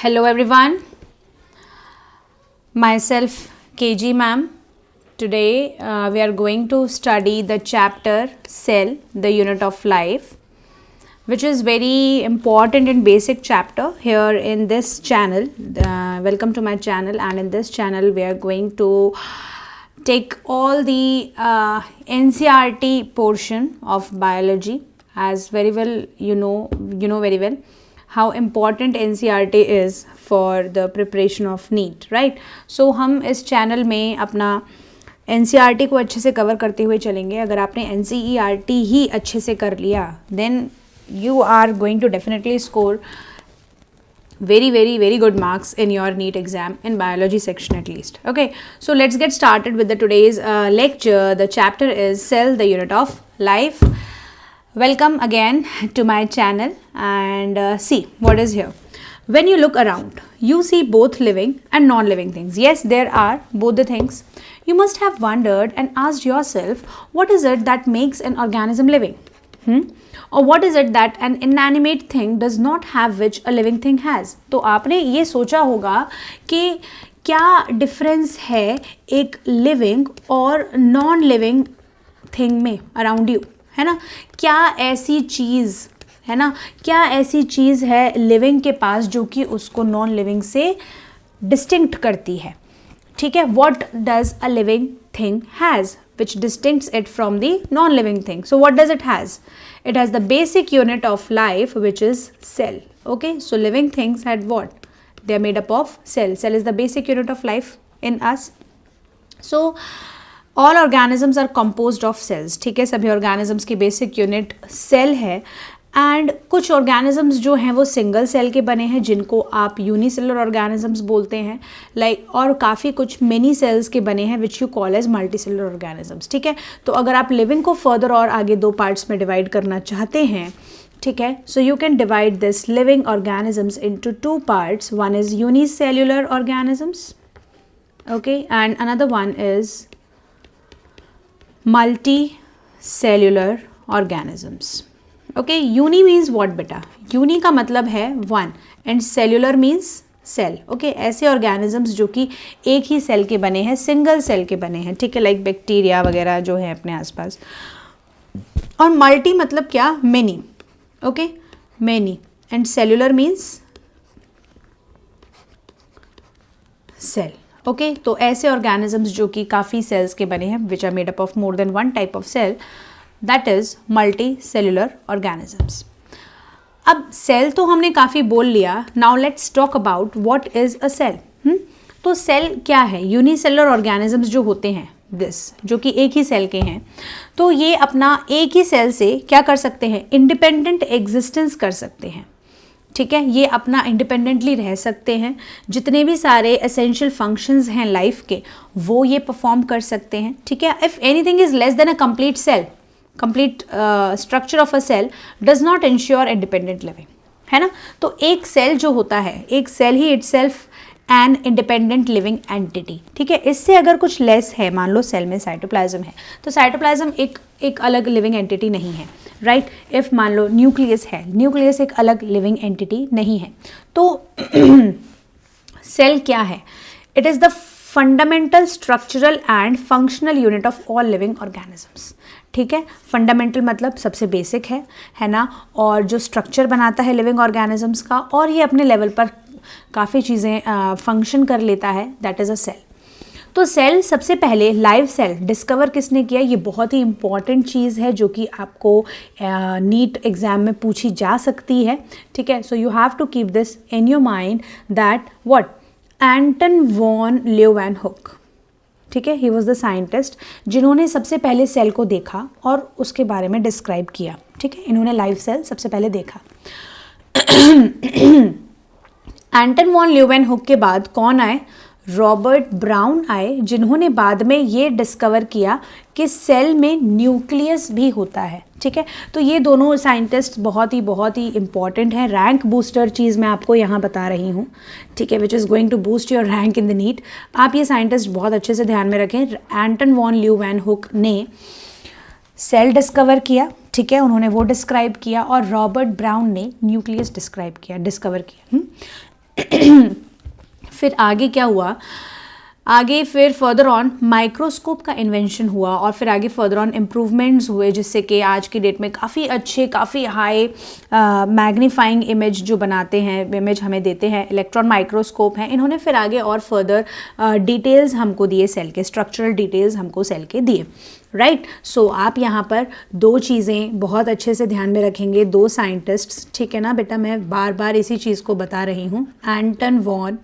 Hello everyone, myself KG ma'am. Today we are going to study the chapter Cell, the unit of life, which is very important and basic chapter here in this channel. Welcome to my channel, and in this channel we are going to take all the NCERT portion of biology. As very well you know very well how important NCERT is for the preparation of NEET, right? So हम इस channel में अपना NCERT को अच्छे से cover करते हुए चलेंगे. अगर आपने NCERT ही अच्छे से कर लिया then you are going to definitely score very good marks in your NEET exam in biology section at least. Okay, so let's get started with the today's lecture. The chapter is Cell, the unit of life. Welcome again to my channel, and see what is here. When you look around, you see both living and non-living things. Yes, there are both the things. You must have wondered and asked yourself, what is it that makes an organism living? Or what is it that an inanimate thing does not have which a living thing has? तो आपने ये सोचा होगा कि क्या difference है एक living और नॉन लिविंग थिंग में अराउंड यू, है ना? क्या ऐसी चीज़ है ना, क्या ऐसी चीज़ है लिविंग के पास जो कि उसको नॉन लिविंग से डिस्टिंक्ट करती है? ठीक है, what does a living thing has which distincts it from the non-living thing? So what does it has? It has the basic unit of life, which is cell. Okay, so living things had what? They are made up of cell. Cell is the basic unit of life in us. So all organisms are composed of cells. ठीक है, सभी organisms की basic unit cell है. And कुछ organisms जो हैं वो single cell के बने हैं जिनको आप यूनिसेलुलर ऑर्गेनिजम्स बोलते हैं, लाइक और काफ़ी कुछ मिनी सेल्स के बने हैं which you call as multicellular organisms. ठीक है, तो अगर आप लिविंग को फर्दर और आगे दो पार्ट्स में डिवाइड करना चाहते हैं, ठीक है, so you can divide this living organisms into two parts. One is unicellular organisms, okay, and another one is multicellular organisms. Okay, uni means what बेटा? यूनी का मतलब है one and cellular means cell. Okay, ऐसे organisms जो कि एक ही cell के बने हैं, सिंगल सेल के बने हैं. ठीक है, लाइक बैक्टीरिया वगैरह जो है अपने आसपास. और मल्टी मतलब क्या? Many. Okay, many. And cellular means cell. Okay, तो ऐसे ऑर्गेनिजम्स जो कि काफ़ी सेल्स के बने हैं which are made up of more than one type of cell, that is multicellular organisms. अब सेल तो हमने काफ़ी बोल लिया. Now let's talk about what is a cell. तो सेल क्या है? यूनिसेलुलर ऑर्गेनिजम्स जो होते हैं जो कि एक ही सेल के हैं, तो ये अपना एक ही सेल से क्या कर सकते हैं? इंडिपेंडेंट एग्जिस्टेंस कर सकते हैं. ठीक है, ये अपना इंडिपेंडेंटली रह सकते हैं. जितने भी सारे एसेंशियल फंक्शंस हैं लाइफ के वो ये परफॉर्म कर सकते हैं. ठीक है, if anything is less than a complete cell, complete structure of a cell does not ensure independent living, है ना? तो एक सेल जो होता है, एक सेल ही itself an independent living entity. ठीक है, इससे अगर कुछ लेस है, मान लो सेल में साइटोप्लाज्म है, तो साइटोप्लाज्म एक अलग लिविंग एंटिटी नहीं है, राइट? इफ मान लो न्यूक्लियस है, न्यूक्लियस एक अलग लिविंग एंटिटी नहीं है. तो सेल क्या है? It is the fundamental structural and functional unit of all living organisms. ठीक है, फंडामेंटल मतलब सबसे बेसिक है ना, और जो स्ट्रक्चर बनाता है लिविंग ऑर्गेनिजम्स का, और ये अपने लेवल पर काफ़ी चीज़ें फंक्शन कर लेता है, दैट इज़ अ सेल. तो सेल सबसे पहले लाइव सेल डिस्कवर किसने किया? ये बहुत ही इंपॉर्टेंट चीज़ है जो कि आपको नीट एग्जाम में पूछी जा सकती है. ठीक है, so you have to keep this in your mind that what? Anton von Leeuwenhoek. ठीक है, ही वॉज द साइंटिस्ट जिन्होंने सबसे पहले सेल को देखा और उसके बारे में डिस्क्राइब किया. ठीक है, इन्होंने लाइव सेल सबसे पहले देखा. एंटन वॉन ल्यूवेनहुक के बाद कौन आए? रॉबर्ट ब्राउन आए, जिन्होंने बाद में ये डिस्कवर किया कि सेल में न्यूक्लियस भी होता है. ठीक है, तो ये दोनों साइंटिस्ट बहुत ही इंपॉर्टेंट है. रैंक बूस्टर चीज़ मैं आपको यहाँ बता रही हूँ. ठीक है, which is going to boost your rank in the NEET. आप ये साइंटिस्ट बहुत अच्छे से ध्यान में रखें. एंटन वॉन ल्यूवेनहुक ने सेल डिस्कवर किया. ठीक है, उन्होंने वो डिस्क्राइब किया, और रॉबर्ट ब्राउन ने न्यूक्लियस डिस्कवर किया. फिर आगे क्या हुआ, आगे फिर फर्दर ऑन माइक्रोस्कोप का इन्वेंशन हुआ और फिर आगे फर्दर ऑन इम्प्रूवमेंट्स हुए, जिससे कि आज की डेट में काफ़ी अच्छे, काफ़ी हाई मैग्नीफाइंग इमेज जो बनाते हैं, इमेज हमें देते हैं, इलेक्ट्रॉन माइक्रोस्कोप हैं। इन्होंने फिर आगे और फर्दर डिटेल्स हमको दिए, सेल के स्ट्रक्चरल डिटेल्स हमको सेल के दिए, राइट। सो आप यहाँ पर दो चीज़ें बहुत अच्छे से ध्यान में रखेंगे, दो साइंटिस्ट्स, ठीक है ना बेटा, मैं बार बार इसी चीज़ को बता रही हूँ, एंटन वॉन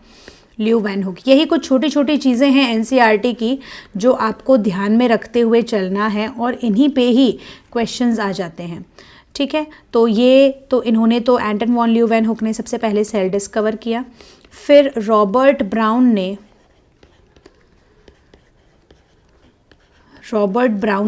ल्यूवेनहुक। यही कुछ छोटी छोटी चीज़ें हैं एनसीईआरटी की जो आपको ध्यान में रखते हुए चलना है और इन्हीं पे ही क्वेश्चंस आ जाते हैं, ठीक है। तो ये तो इन्होंने तो एंटन वॉन ल्यूवेनहुक ने सबसे पहले सेल डिस्कवर किया, फिर रॉबर्ट ब्राउन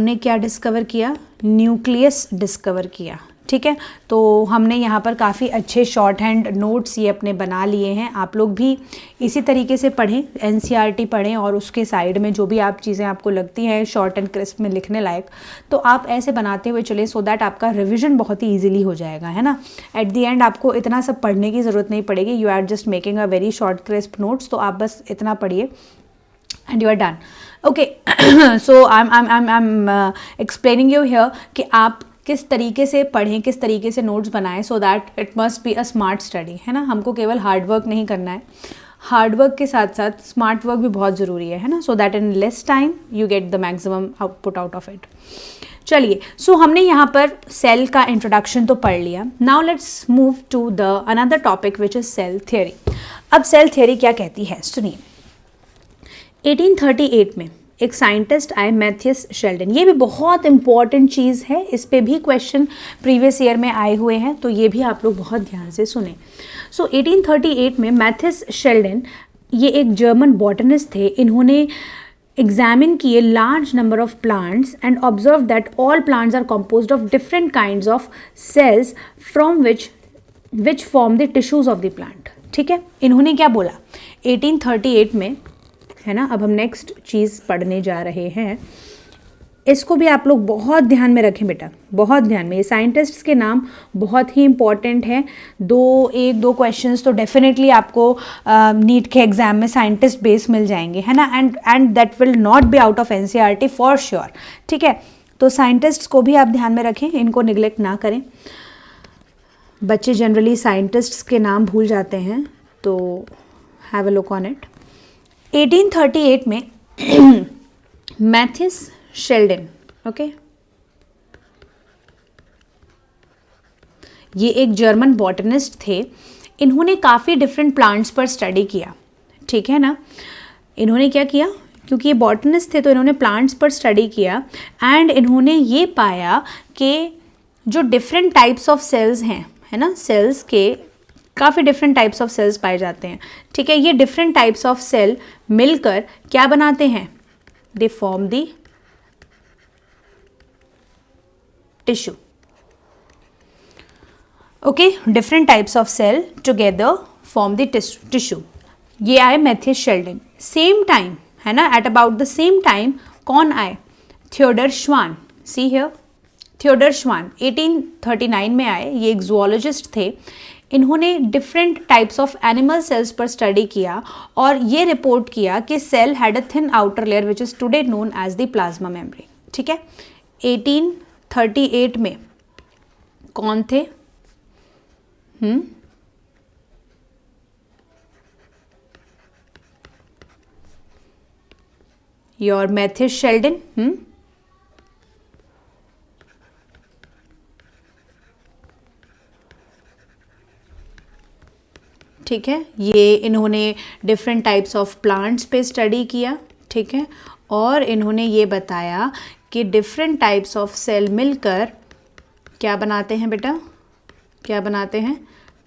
ने क्या डिस्कवर किया, न्यूक्लियस डिस्कवर किया, ठीक है। तो हमने यहाँ पर काफ़ी अच्छे शॉर्ट हैंड नोट्स ये अपने बना लिए हैं, आप लोग भी इसी तरीके से पढ़ें, एनसीईआरटी पढ़ें और उसके साइड में जो भी आप चीज़ें आपको लगती हैं शॉर्ट एंड क्रिस्प में लिखने लायक, तो आप ऐसे बनाते हुए चलें सो दैट आपका रिविजन बहुत ही ईजिली हो जाएगा, है ना। एट दी एंड आपको इतना सब पढ़ने की ज़रूरत नहीं पड़ेगी, you are just making a very short crisp notes, तो आप बस इतना पढ़िए and you are done, okay. So I am explaining you here कि आप किस तरीके से पढ़ें, किस तरीके से नोट्स बनाएं, so that it must be a smart study, है ना। हमको केवल हार्ड वर्क नहीं करना है, हार्ड वर्क के साथ साथ स्मार्ट वर्क भी बहुत ज़रूरी है ना, so that in less time you get the maximum output out of it. चलिए, सो हमने यहाँ पर सेल का इंट्रोडक्शन तो पढ़ लिया, now let's move to the another topic which is cell theory. अब सेल थियोरी क्या कहती है, सुनिए। 1838 में एक साइंटिस्ट आए, मैथियस शेल्डन। ये भी बहुत इंपॉर्टेंट चीज़ है, इस पे भी क्वेश्चन प्रीवियस ईयर में आए हुए हैं, तो ये भी आप लोग बहुत ध्यान से सुने। सो 1838 में मैथियस शेल्डन, ये एक जर्मन बॉटनिस्ट थे। इन्होंने एग्जामिन किए large number of plants and observe that all plants are composed of different kinds of cells from which form the tissues of the plant, ठीक है। इन्होंने क्या बोला 1838 में, है ना। अब हम नेक्स्ट चीज़ पढ़ने जा रहे हैं, इसको भी आप लोग बहुत ध्यान में रखें बेटा, बहुत ध्यान में। ये साइंटिस्ट्स के नाम बहुत ही इंपॉर्टेंट हैं, एक दो क्वेश्चंस तो डेफिनेटली आपको नीट के एग्जाम में साइंटिस्ट बेस मिल जाएंगे, है ना, and that will not be out of NCERT for sure, ठीक है। तो साइंटिस्ट्स को भी आप ध्यान में रखें, इनको निगलेक्ट ना करें। बच्चे जनरली साइंटिस्ट्स के नाम भूल जाते हैं, तो have a look on it. 1838 में मैथियस शेल्डन, ओके, ये एक जर्मन बॉटनिस्ट थे। इन्होंने काफ़ी डिफरेंट प्लांट्स पर स्टडी किया, ठीक है ना। इन्होंने क्या किया, क्योंकि ये बॉटनिस्ट थे तो इन्होंने प्लांट्स पर स्टडी किया एंड इन्होंने ये पाया कि जो डिफरेंट टाइप्स ऑफ सेल्स हैं, है ना, सेल्स के काफ़ी डिफरेंट टाइप्स ऑफ सेल्स पाए जाते हैं, ठीक है। ये डिफरेंट टाइप्स ऑफ सेल मिलकर क्या बनाते हैं, they form the tissue, okay. Different types of cell together form the tissue. ये आए मैथियस शेल्डन। सेम टाइम, है ना, at about the same time कौन आए, थियोडर श्वान। सी हियर, थियोडर श्वान 1839 में आए, ये एक जूलॉजिस्ट थे। इन्होंने different types of animal cells पर स्टडी किया और ये रिपोर्ट किया कि cell had a thin outer layer which is today known as the plasma membrane, ठीक है। 1838 में कौन थे, योर मैथियस शेल्डन, ठीक है। ये इन्होंने डिफरेंट टाइप्स ऑफ प्लांट्स पे स्टडी किया, ठीक है, और इन्होंने ये बताया कि डिफरेंट टाइप्स ऑफ सेल मिलकर क्या बनाते हैं बेटा, क्या बनाते हैं,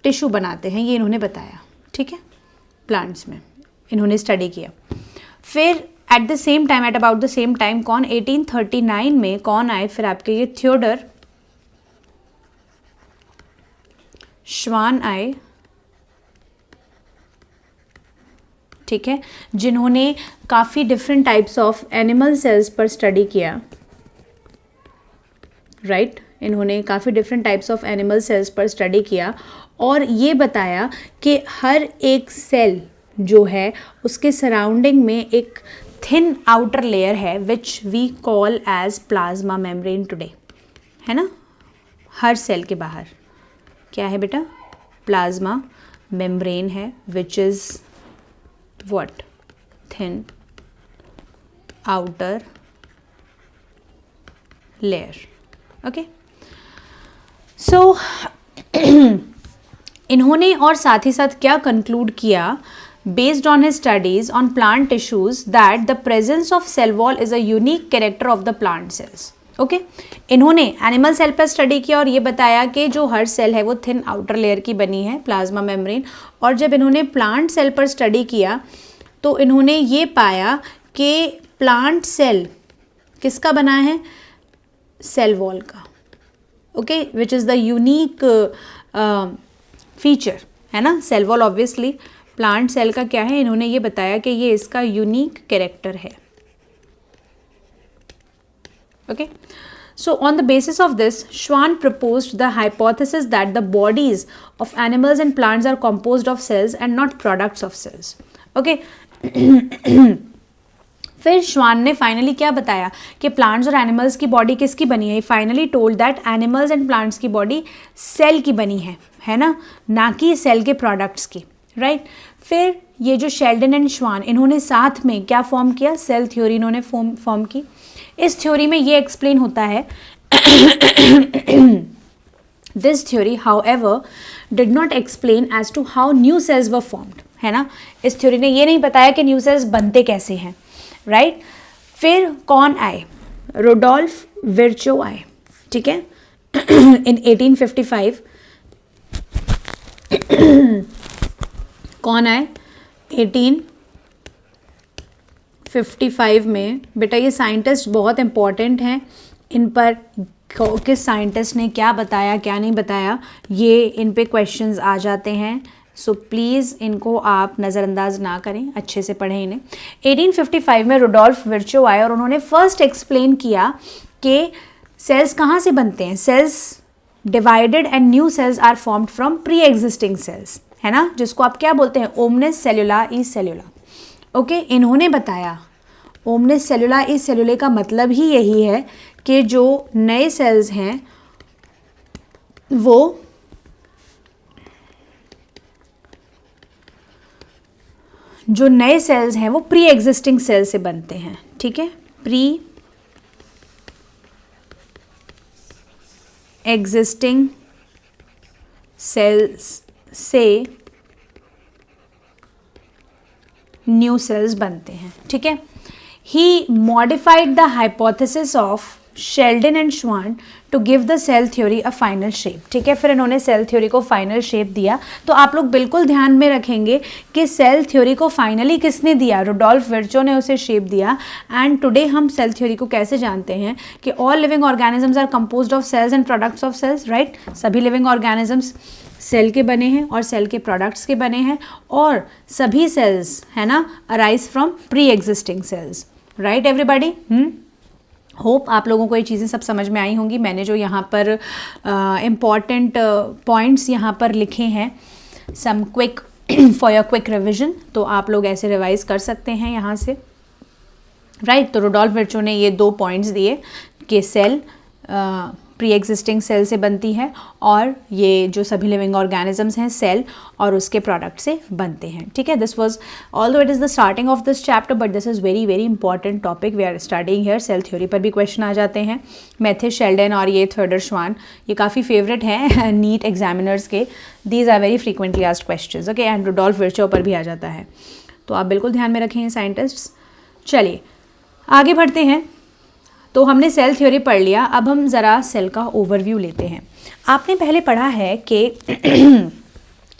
टिश्यू बनाते हैं, ये इन्होंने बताया, ठीक है। प्लांट्स में इन्होंने स्टडी किया। फिर at the same time, eight about the same time कौन, 1839 में कौन आए फिर आपके, ये थियोडर श्वान आए, ठीक है, जिन्होंने काफ़ी different types of animal cells पर स्टडी किया, राइट। इन्होंने काफ़ी different types of animal cells पर स्टडी किया और ये बताया कि हर एक सेल जो है उसके सराउंडिंग में एक थिन आउटर लेयर है which we call as plasma membrane today, है ना। हर सेल के बाहर क्या है बेटा, प्लाज्मा मेम्ब्रेन है which is what, thin outer layer. Okay, so इन्होंने और साथ ही साथ क्या कंक्लूड किया, based on his studies on plant tissues, that the presence of cell wall is a unique character of the plant cells. Okay, इन्होंने animal cell पर study किया और ये बताया कि जो हर सेल है वो थिन आउटर लेयर की बनी है, प्लाज्मा मेम्ब्रेन। और जब इन्होंने प्लांट सेल पर स्टडी किया तो इन्होंने ये पाया कि प्लांट सेल किसका बना है, सेल वॉल का। Okay, which is the unique feature, है ना। Cell wall obviously plant cell का क्या है, इन्होंने ये बताया कि ये इसका यूनिक कैरेक्टर है। Okay, so on the basis of this, Schwann proposed the hypothesis that the bodies of animals and plants are composed of cells and not products of cells. Okay. फिर श्वान ने फाइनली क्या बताया कि plants और animals की body किसकी बनी है, finally told that animals and plants की बॉडी सेल की बनी है ना कि सेल के प्रोडक्ट्स की, राइट। फिर ये जो शेल्डन एंड श्वान इन्होंने साथ में क्या फॉर्म किया, सेल थ्योरी इन्होंने फॉर्म की। इस थ्योरी में ये एक्सप्लेन होता है this theory however did not explain as to how new cells were formed, है ना। इस थ्योरी ने ये नहीं बताया कि न्यू सेल्स बनते कैसे हैं, राइट। फिर कौन आए, रुडोल्फ विर्चो आए, ठीक है, इन 1855। कौन आए 1855 में, बेटा ये साइंटिस्ट बहुत इंपॉर्टेंट हैं, इन पर किस साइंटिस्ट ने क्या बताया क्या नहीं बताया ये इन पे क्वेश्चंस आ जाते हैं। सो प्लीज़ इनको आप नज़रअंदाज ना करें, अच्छे से पढ़ें इन्हें। 1855 में रुडोल्फ विर्चो आए और उन्होंने फर्स्ट एक्सप्लेन किया कि सेल्स कहाँ से बनते हैं। Cells divided and new cells are formed from pre existing cells, है ना, जिसको आप क्या बोलते हैं, ओमनिस सेल्युला ई सेल्युला। ओके, इन्होंने बताया ओमनिस सेल्युला ई सेल्युले का मतलब ही यही है कि जो नए सेल्स हैं वो प्री एग्जिस्टिंग सेल से बनते हैं, ठीक है, प्री एग्जिस्टिंग सेल्स से न्यू सेल्स बनते हैं, ठीक है। He modified the hypothesis of Schleiden and Schwann to give the cell theory a final shape, ठीक है। फिर इन्होंने सेल थ्योरी को फाइनल शेप दिया। तो आप लोग बिल्कुल ध्यान में रखेंगे कि सेल थ्योरी को फाइनली किसने दिया, रुडोल्फ विर्चो ने उसे शेप दिया। एंड टुडे हम सेल थ्योरी को कैसे जानते हैं कि all living organisms are composed of cells and products of cells, right. सभी लिविंग ऑर्गेनिजम्स सेल के बने हैं और सेल के प्रोडक्ट्स के बने हैं, और सभी सेल्स, है ना, arise from pre existing sales, right everybody. Hope आप लोगों को ये चीज़ें सब समझ में आई होंगी। मैंने जो यहाँ पर इम्पॉर्टेंट पॉइंट्स यहाँ पर लिखे हैं, some quick for your quick revision, तो आप लोग ऐसे रिवाइज कर सकते हैं यहाँ से, राइट। तो रुडोल्फ विर्चो ने ये 2 पॉइंट्स दिए कि सेल प्री एग्जिस्टिंग सेल से बनती है और ये जो सभी लिविंग ऑर्गेनिजम्स हैं सेल और उसके प्रोडक्ट से बनते हैं, ठीक है। This was although it is the starting of this chapter, but this is very very important topic we are studying here. Cell theory पर भी क्वेश्चन आ जाते हैं। मैथिस, शेल्डन और ये थियोडर श्वान, ये काफ़ी फेवरेट हैं नीट एग्जामिनर्स के। These are very frequently asked questions, okay. And Rudolf Virchow पर भी आ जाता है, तो आप बिल्कुल ध्यान में रखें साइंटिस्ट्स। चलिए आगे बढ़ते हैं। तो हमने सेल थ्योरी पढ़ लिया, अब हम ज़रा सेल का ओवरव्यू लेते हैं। आपने पहले पढ़ा है कि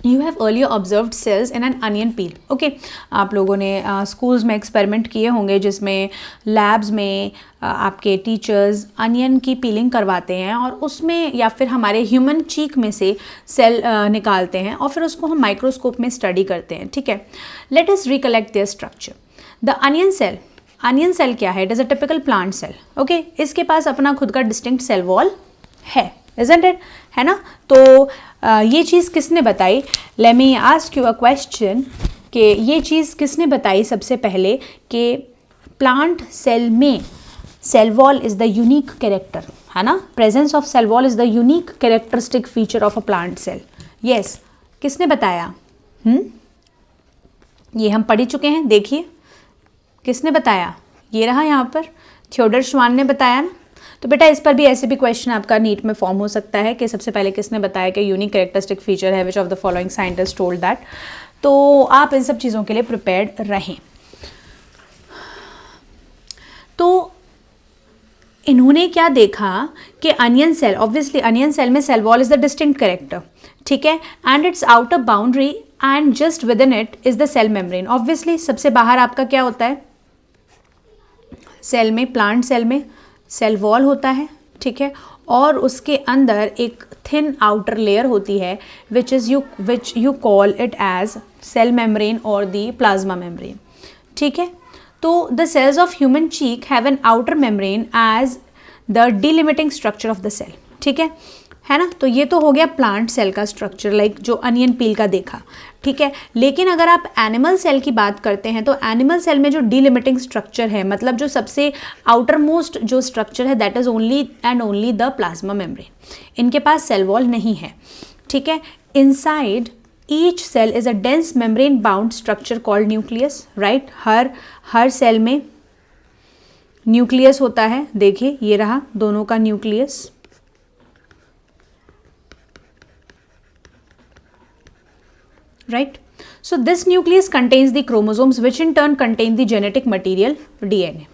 you have earlier observed cells in an onion peel, okay. आप लोगों ने स्कूल्स में एक्सपेरिमेंट किए होंगे जिसमें लैब्स में आपके टीचर्स अनियन की पीलिंग करवाते हैं और उसमें या फिर हमारे ह्यूमन चीक में से सेल निकालते हैं और फिर उसको हम माइक्रोस्कोप में स्टडी करते हैं, ठीक है। Let us recollect their structure. The onion cell क्या है, it is a typical plant cell, okay. इसके पास अपना खुद का डिस्टिंक्ट सेल वॉल है, isn't it? है ना? तो ये चीज़ किसने बताई? Let me ask you a question कि ये चीज़ किसने बताई सबसे पहले कि प्लांट सेल में cell wall is the unique character, है ना? Presence of cell wall is the unique characteristic feature of a plant cell. Yes, किसने बताया? ये हम पढ़ चुके हैं, देखिए किसने बताया. ये रहा यहाँ पर, थियोडर श्वान ने बताया ना. तो बेटा इस पर भी ऐसे भी क्वेश्चन आपका नीट में फॉर्म हो सकता है कि सबसे पहले किसने बताया कि यूनिक कैरेक्टरिस्टिक फीचर है, which of the following scientist told that. तो आप इन सब चीज़ों के लिए प्रिपेयर्ड रहें. तो इन्होंने क्या देखा कि onion cell, obviously onion cell में cell wall is the distinctive character, ठीक है, and its outer boundary and just within it is the cell membrane. Obviously सबसे बाहर आपका क्या होता है? सेल में, प्लांट सेल में सेल वॉल होता है, ठीक है, और उसके अंदर एक थिन आउटर लेयर होती है which you call it as cell membrane और द प्लाज्मा मेम्ब्रेन, ठीक है. तो the cells of human cheek have an outer membrane as the delimiting structure of the cell, ठीक है ना. तो ये तो हो गया प्लांट सेल का स्ट्रक्चर, लाइक जो अनियन पील का देखा, ठीक है. लेकिन अगर आप एनिमल सेल की बात करते हैं तो एनिमल सेल में जो डिलिमिटिंग स्ट्रक्चर है, मतलब जो सबसे आउटर मोस्ट जो स्ट्रक्चर है, that is only and only the plasma membrane. इनके पास सेल वॉल नहीं है, ठीक है. Inside each cell is a dense membrane bound structure called nucleus, right. हर सेल में न्यूक्लियस होता है. देखिए ये रहा दोनों का nucleus, right. So this nucleus contains the chromosomes which in turn contain the genetic material DNA,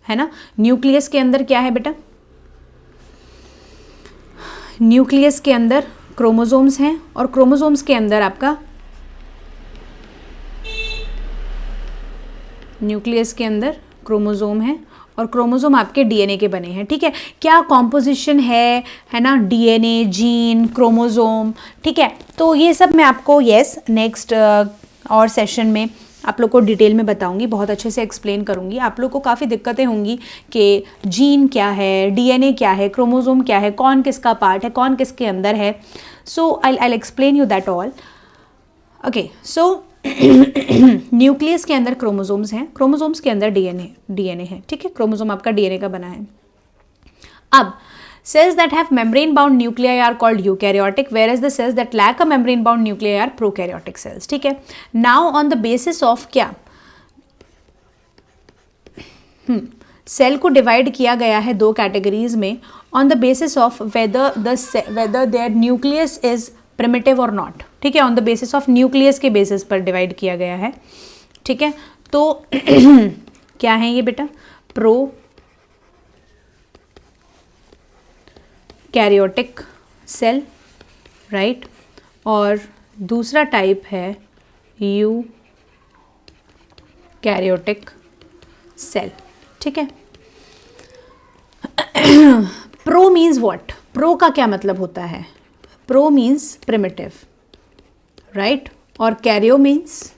है ना. न्यूक्लियस के अंदर क्या है बेटा? न्यूक्लियस के अंदर क्रोमोसोम्स हैं और क्रोमोसोम्स के अंदर आपका न्यूक्लियस के अंदर क्रोमोसोम है और क्रोमोसोम आपके डीएनए के बने हैं, ठीक है. क्या कॉम्पोजिशन है ना, डीएनए, जीन, क्रोमोसोम, ठीक है. तो ये सब मैं आपको नेक्स्ट और सेशन में आप लोग को डिटेल में बताऊंगी, बहुत अच्छे से एक्सप्लेन करूंगी. आप लोग को काफ़ी दिक्कतें होंगी कि जीन क्या है, डीएनए क्या है, क्रोमोसोम क्या है, कौन किसका पार्ट है, कौन किसके अंदर है. So I explain you that all. Okay, so nucleus के अंदर क्रोमोसोम्स हैं, क्रोमोसोम्स के अंदर डीएनए है, ठीक है. क्रोमोसोम आपका डीएनए का बना है. अब cells that have membrane bound nuclei are called eukaryotic, whereas the cells that lack a membrane bound nuclei are prokaryotic cells, ठीक है. now on the basis of क्या सेल को डिवाइड किया गया है दो कैटेगरीज में, on the basis of whether their nucleus is primitive और नॉट, ठीक है. On the basis of nucleus के बेसिस पर डिवाइड किया गया है, ठीक है. तो क्या है ये बेटा? प्रो कैरियोटिक सेल, राइट, और दूसरा टाइप है यू कैरियोटिक सेल, ठीक है. Pro means what? प्रो का क्या मतलब होता है? प्रो मीन्स प्रिमिटिव, राइट, और कैरियो मीन्स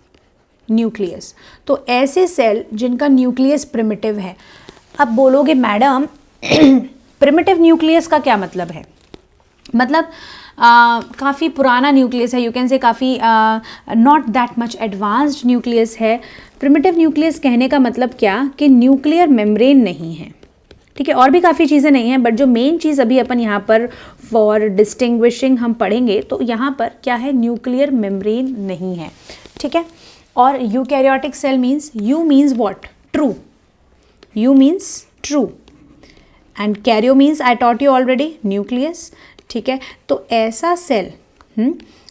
न्यूक्लियस. तो ऐसे सेल जिनका न्यूक्लियस प्रिमिटिव है. अब बोलोगे मैडम प्रिमिटिव न्यूक्लियस का क्या मतलब है? मतलब काफ़ी पुराना न्यूक्लियस है, यू कैन से काफ़ी not that much advanced nucleus है. प्रिमिटिव न्यूक्लियस कहने का मतलब क्या कि न्यूक्लियर मेम्ब्रेन नहीं है, ठीक है. और भी काफ़ी चीज़ें नहीं हैं, बट जो मेन चीज़ अभी अपन यहाँ पर फॉर डिस्टिंग्विशिंग हम पढ़ेंगे, तो यहाँ पर क्या है? न्यूक्लियर मेम्ब्रेन नहीं है, ठीक है. और eukaryotic cell means, eu means what? True. Eu means true and karyo means I taught you already nucleus, ठीक है. तो ऐसा सेल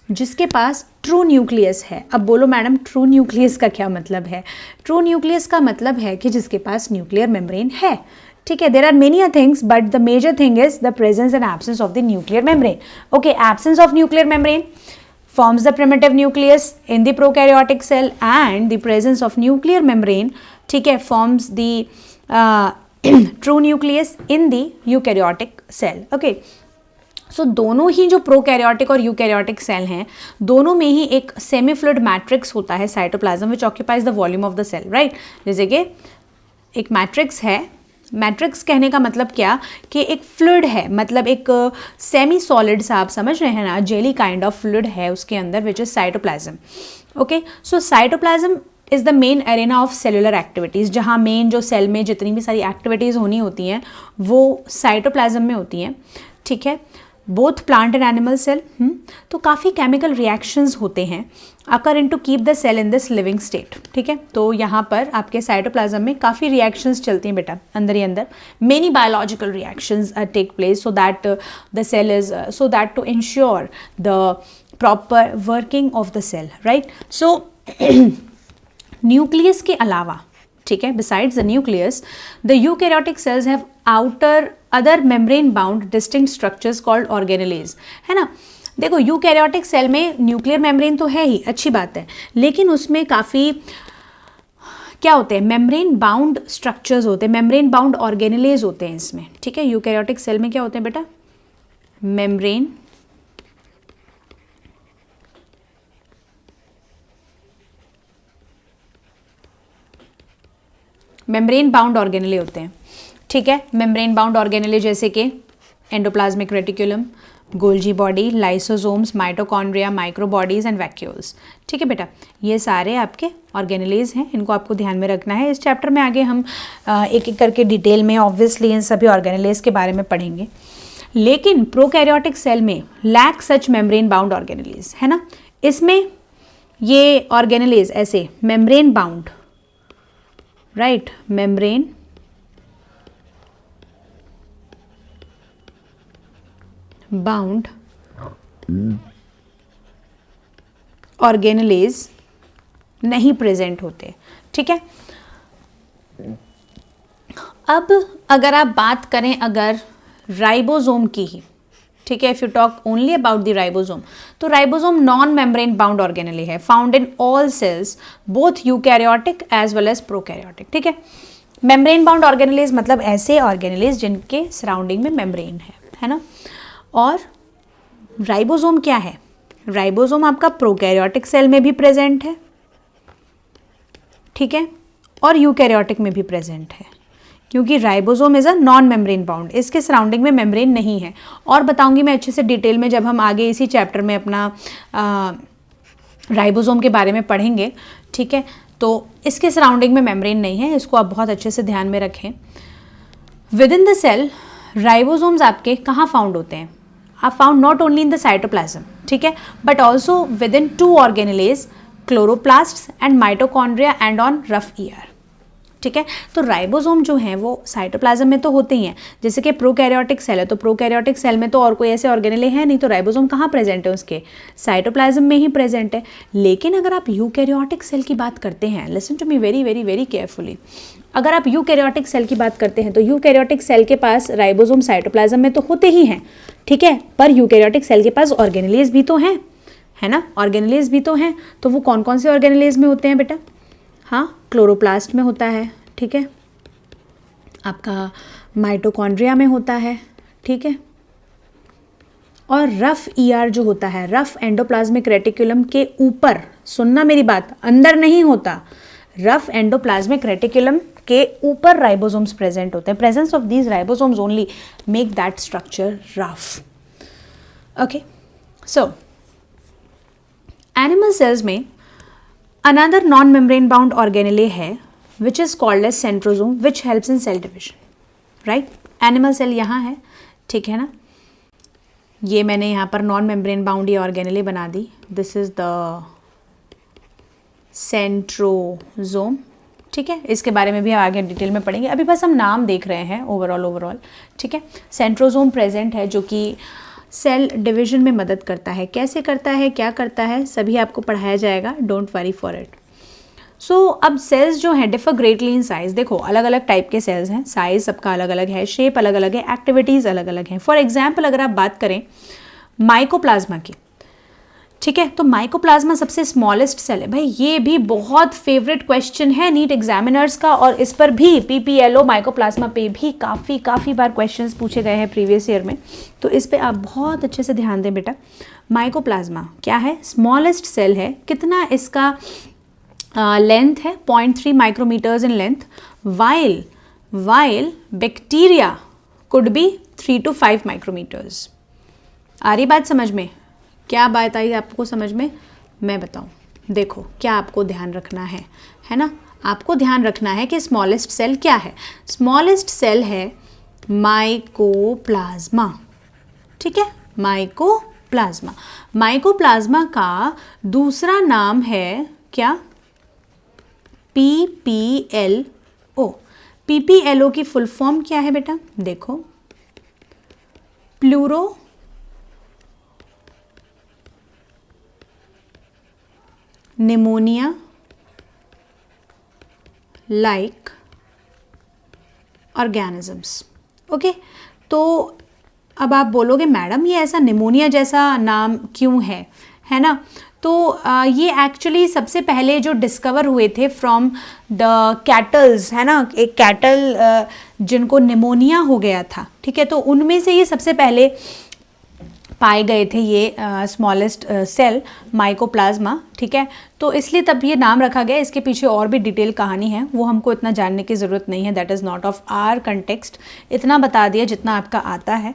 जिसके पास ट्रू न्यूक्लियस है. अब बोलो मैडम ट्रू न्यूक्लियस का क्या मतलब है? ट्रू न्यूक्लियस का मतलब है कि जिसके पास न्यूक्लियर मेम्ब्रेन है, ठीक है. There are many things but the major thing is the presence and absence of the nuclear membrane. Okay, absence of nuclear membrane forms the primitive nucleus in the prokaryotic cell and the presence of nuclear membrane, ठीक है, forms the true nucleus in the eukaryotic cell. okay, so दोनों ही जो prokaryotic और eukaryotic cell हैं, दोनों में ही एक semi fluid matrix होता है cytoplasm which occupies the volume of the cell, right. जैसे कि एक मैट्रिक्स है मैट्रिक्स कहने का मतलब क्या कि एक फ्लूइड है, मतलब एक सेमी सॉलिड सा, आप समझ रहे हैं ना, जेली काइंड ऑफ फ्लूइड है उसके अंदर, which is cytoplasm. Okay, so cytoplasm is the main arena of cellular activities, जहाँ मेन जो सेल में जितनी भी सारी एक्टिविटीज़ होनी होती हैं वो साइटोप्लाज्म में होती हैं. ठीक है, both plant and animal cell. तो काफ़ी केमिकल रिएक्शंस होते हैं occur in to keep the cell in this living state. ठीक है, तो यहाँ पर आपके साइटोप्लाज्म में काफ़ी रिएक्शंस चलती हैं बेटा, अंदर ही अंदर many biological reactions take place so that the cell is, so that to ensure the proper working of the cell, right. So nucleus के अलावा, ठीक है, besides the nucleus, the eukaryotic cells have outer other membrane bound distinct structures called organelles, है ना. देखो eukaryotic cell में nuclear membrane तो है ही, अच्छी बात है, लेकिन उसमें काफ़ी क्या होते हैं, मेम्ब्रेन बाउंड स्ट्रक्चर्स होते हैं, मेम्ब्रेन बाउंड ऑर्गेनेलेज होते हैं इसमें. ठीक है, यूकैरियोटिक सेल में क्या होते हैं बेटा, मेम्ब्रेन बाउंड ऑर्गेनेले होते हैं. ठीक है, मेम्ब्रेन बाउंड ऑर्गेनेले जैसे कि endoplasmic reticulum, Golgi body, lysosomes, mitochondria, microbodies and vacuoles. ठीक है बेटा, ये सारे आपके ऑर्गेनेलेज हैं, इनको आपको ध्यान में रखना है. इस चैप्टर में आगे हम एक एक करके डिटेल में ऑब्वियसली इन सभी ऑर्गेनेलेज के बारे में पढ़ेंगे. लेकिन प्रोकैरियोटिक सेल में lack such membrane bound organelles, है ना. इसमें ये ऑर्गेनेलेज ऐसे membrane bound, right, membrane bound organelles नहीं प्रेजेंट होते. ठीक है, अब अगर आप बात करें अगर राइबोसोम की ही, ठीक है, if you talk only about the ribosome, तो ribosome non membrane bound organelle है, found in all cells both eukaryotic as well as prokaryotic. ठीक है, मेम्ब्रेन बाउंड ऑर्गेनेलेज मतलब ऐसे ऑर्गेनेलेज जिनके सराउंडिंग में मेम्ब्रेन है ना. और राइबोसोम क्या है, राइबोसोम आपका प्रोकैरियोटिक सेल में भी प्रेजेंट है, ठीक है, और यूकैरियोटिक में भी प्रेजेंट है, क्योंकि ribosome is a non membrane bound, इसके सराउंडिंग में मेम्ब्रेन नहीं है. और बताऊंगी मैं अच्छे से डिटेल में जब हम आगे इसी चैप्टर में अपना राइबोसोम के बारे में पढ़ेंगे. ठीक है, तो इसके सराउंडिंग में मेम्ब्रेन नहीं है, इसको आप बहुत अच्छे से ध्यान में रखें. Within the cell ribosomes आपके कहाँ फाउंड होते हैं, आप found not only in the cytoplasm, ठीक है, but also within 2 organelles, chloroplasts and mitochondria and on rough ER. ठीक है, तो राइबोसोम जो हैं वो साइटोप्लाज्म में तो होते ही हैं, जैसे कि प्रोकैरियोटिक सेल है, तो प्रोकैरियोटिक सेल में तो और कोई ऐसे ऑर्गेनेले हैं नहीं, तो राइबोसोम कहाँ प्रेजेंट है, उसके साइटोप्लाज्म में ही प्रेजेंट है. लेकिन अगर आप यूकैरियोटिक सेल की बात करते हैं, listen to me very very very carefully, अगर आप यूकैरियोटिक सेल की बात करते हैं तो यूकैरियोटिक सेल के पास राइबोसोम साइटोप्लाज्म में तो होते ही हैं, ठीक है, पर यूकैरियोटिक सेल के पास ऑर्गेनेलेज भी तो हैं, है ना, ऑर्गेनेलेज भी तो हैं. तो वो कौन कौन से ऑर्गेनेलेज में होते हैं बेटा, हाँ, क्लोरोप्लास्ट में होता है, ठीक है, आपका माइटोकॉन्ड्रिया में होता है, ठीक है, और रफ ईआर जो होता है, रफ एंडोप्लाज्मिक रेटिकुलम के ऊपर, सुनना मेरी बात, अंदर नहीं होता, रफ एंडोप्लाज्मिक रेटिकुलम के ऊपर राइबोसोम्स प्रेजेंट होते हैं. Presence of these ribosomes only make that structure rough. Okay, so animal cells में another non membrane bound organelle है which is called as centrosome which helps in cell division, right. Animal cell यहाँ है, ठीक है ना, ये मैंने यहाँ पर नॉन मेम्ब्रेन बाउंड ये ऑर्गेनेले बना दी. दिस इज द सेंट्रोजोम, ठीक है, इसके बारे में भी आगे डिटेल में पढ़ेंगे, अभी बस हम नाम देख रहे हैं ओवरऑल. ठीक है, सेंट्रोजोम प्रेजेंट है जो कि सेल डिवीजन में मदद करता है. कैसे करता है, क्या करता है, सभी आपको पढ़ाया जाएगा, डोंट वरी फॉर इट. सो अब सेल्स जो हैं डिफर ग्रेटली इन साइज़. देखो अलग अलग टाइप के सेल्स हैं, साइज़ सबका अलग अलग है, शेप अलग अलग है, एक्टिविटीज़ अलग अलग हैं. फॉर एग्जाम्पल अगर आप बात करें माइकोप्लाज्मा की, ठीक है, तो माइकोप्लाज्मा सबसे स्मॉलेस्ट सेल है. भाई ये भी बहुत फेवरेट क्वेश्चन है नीट एग्जामिनर्स का, और इस पर भी PPLO माइकोप्लाज्मा पे भी काफ़ी बार क्वेश्चंस पूछे गए हैं प्रीवियस ईयर में, तो इस पर आप बहुत अच्छे से ध्यान दें बेटा. माइकोप्लाज्मा क्या है, स्मॉलेस्ट सेल है. कितना इसका लेंथ है, 0.3 micrometres in length, while while bacteria could be 3 to 5 micrometers. आ रही बात समझ में? क्या बात आई आपको समझ में? मैं बताऊं, देखो क्या आपको ध्यान रखना है ना? आपको ध्यान रखना है कि स्मॉलेस्ट सेल क्या है. स्मॉलेस्ट सेल है माइकोप्लाज्मा. ठीक है, माइकोप्लाज्मा. माइकोप्लाज्मा का दूसरा नाम है क्या? PPLO. PPLO की फुल फॉर्म क्या है बेटा? देखो, pleuro pneumonia like organisms. Okay, तो अब आप बोलोगे मैडम ये ऐसा निमोनिया जैसा नाम क्यों है ना? तो ये एक्चुअली सबसे पहले जो डिस्कवर हुए थे फ्रॉम द कैटल्स, है ना? एक कैटल जिनको निमोनिया हो गया था, ठीक है, तो उनमें से ये सबसे पहले पाए गए थे ये स्मॉलेस्ट सेल माइकोप्लाज्मा. ठीक है, तो इसलिए तब ये नाम रखा गया. इसके पीछे और भी डिटेल कहानी है, वो हमको इतना जानने की ज़रूरत नहीं है. That is not of our context. इतना बता दिया जितना आपका आता है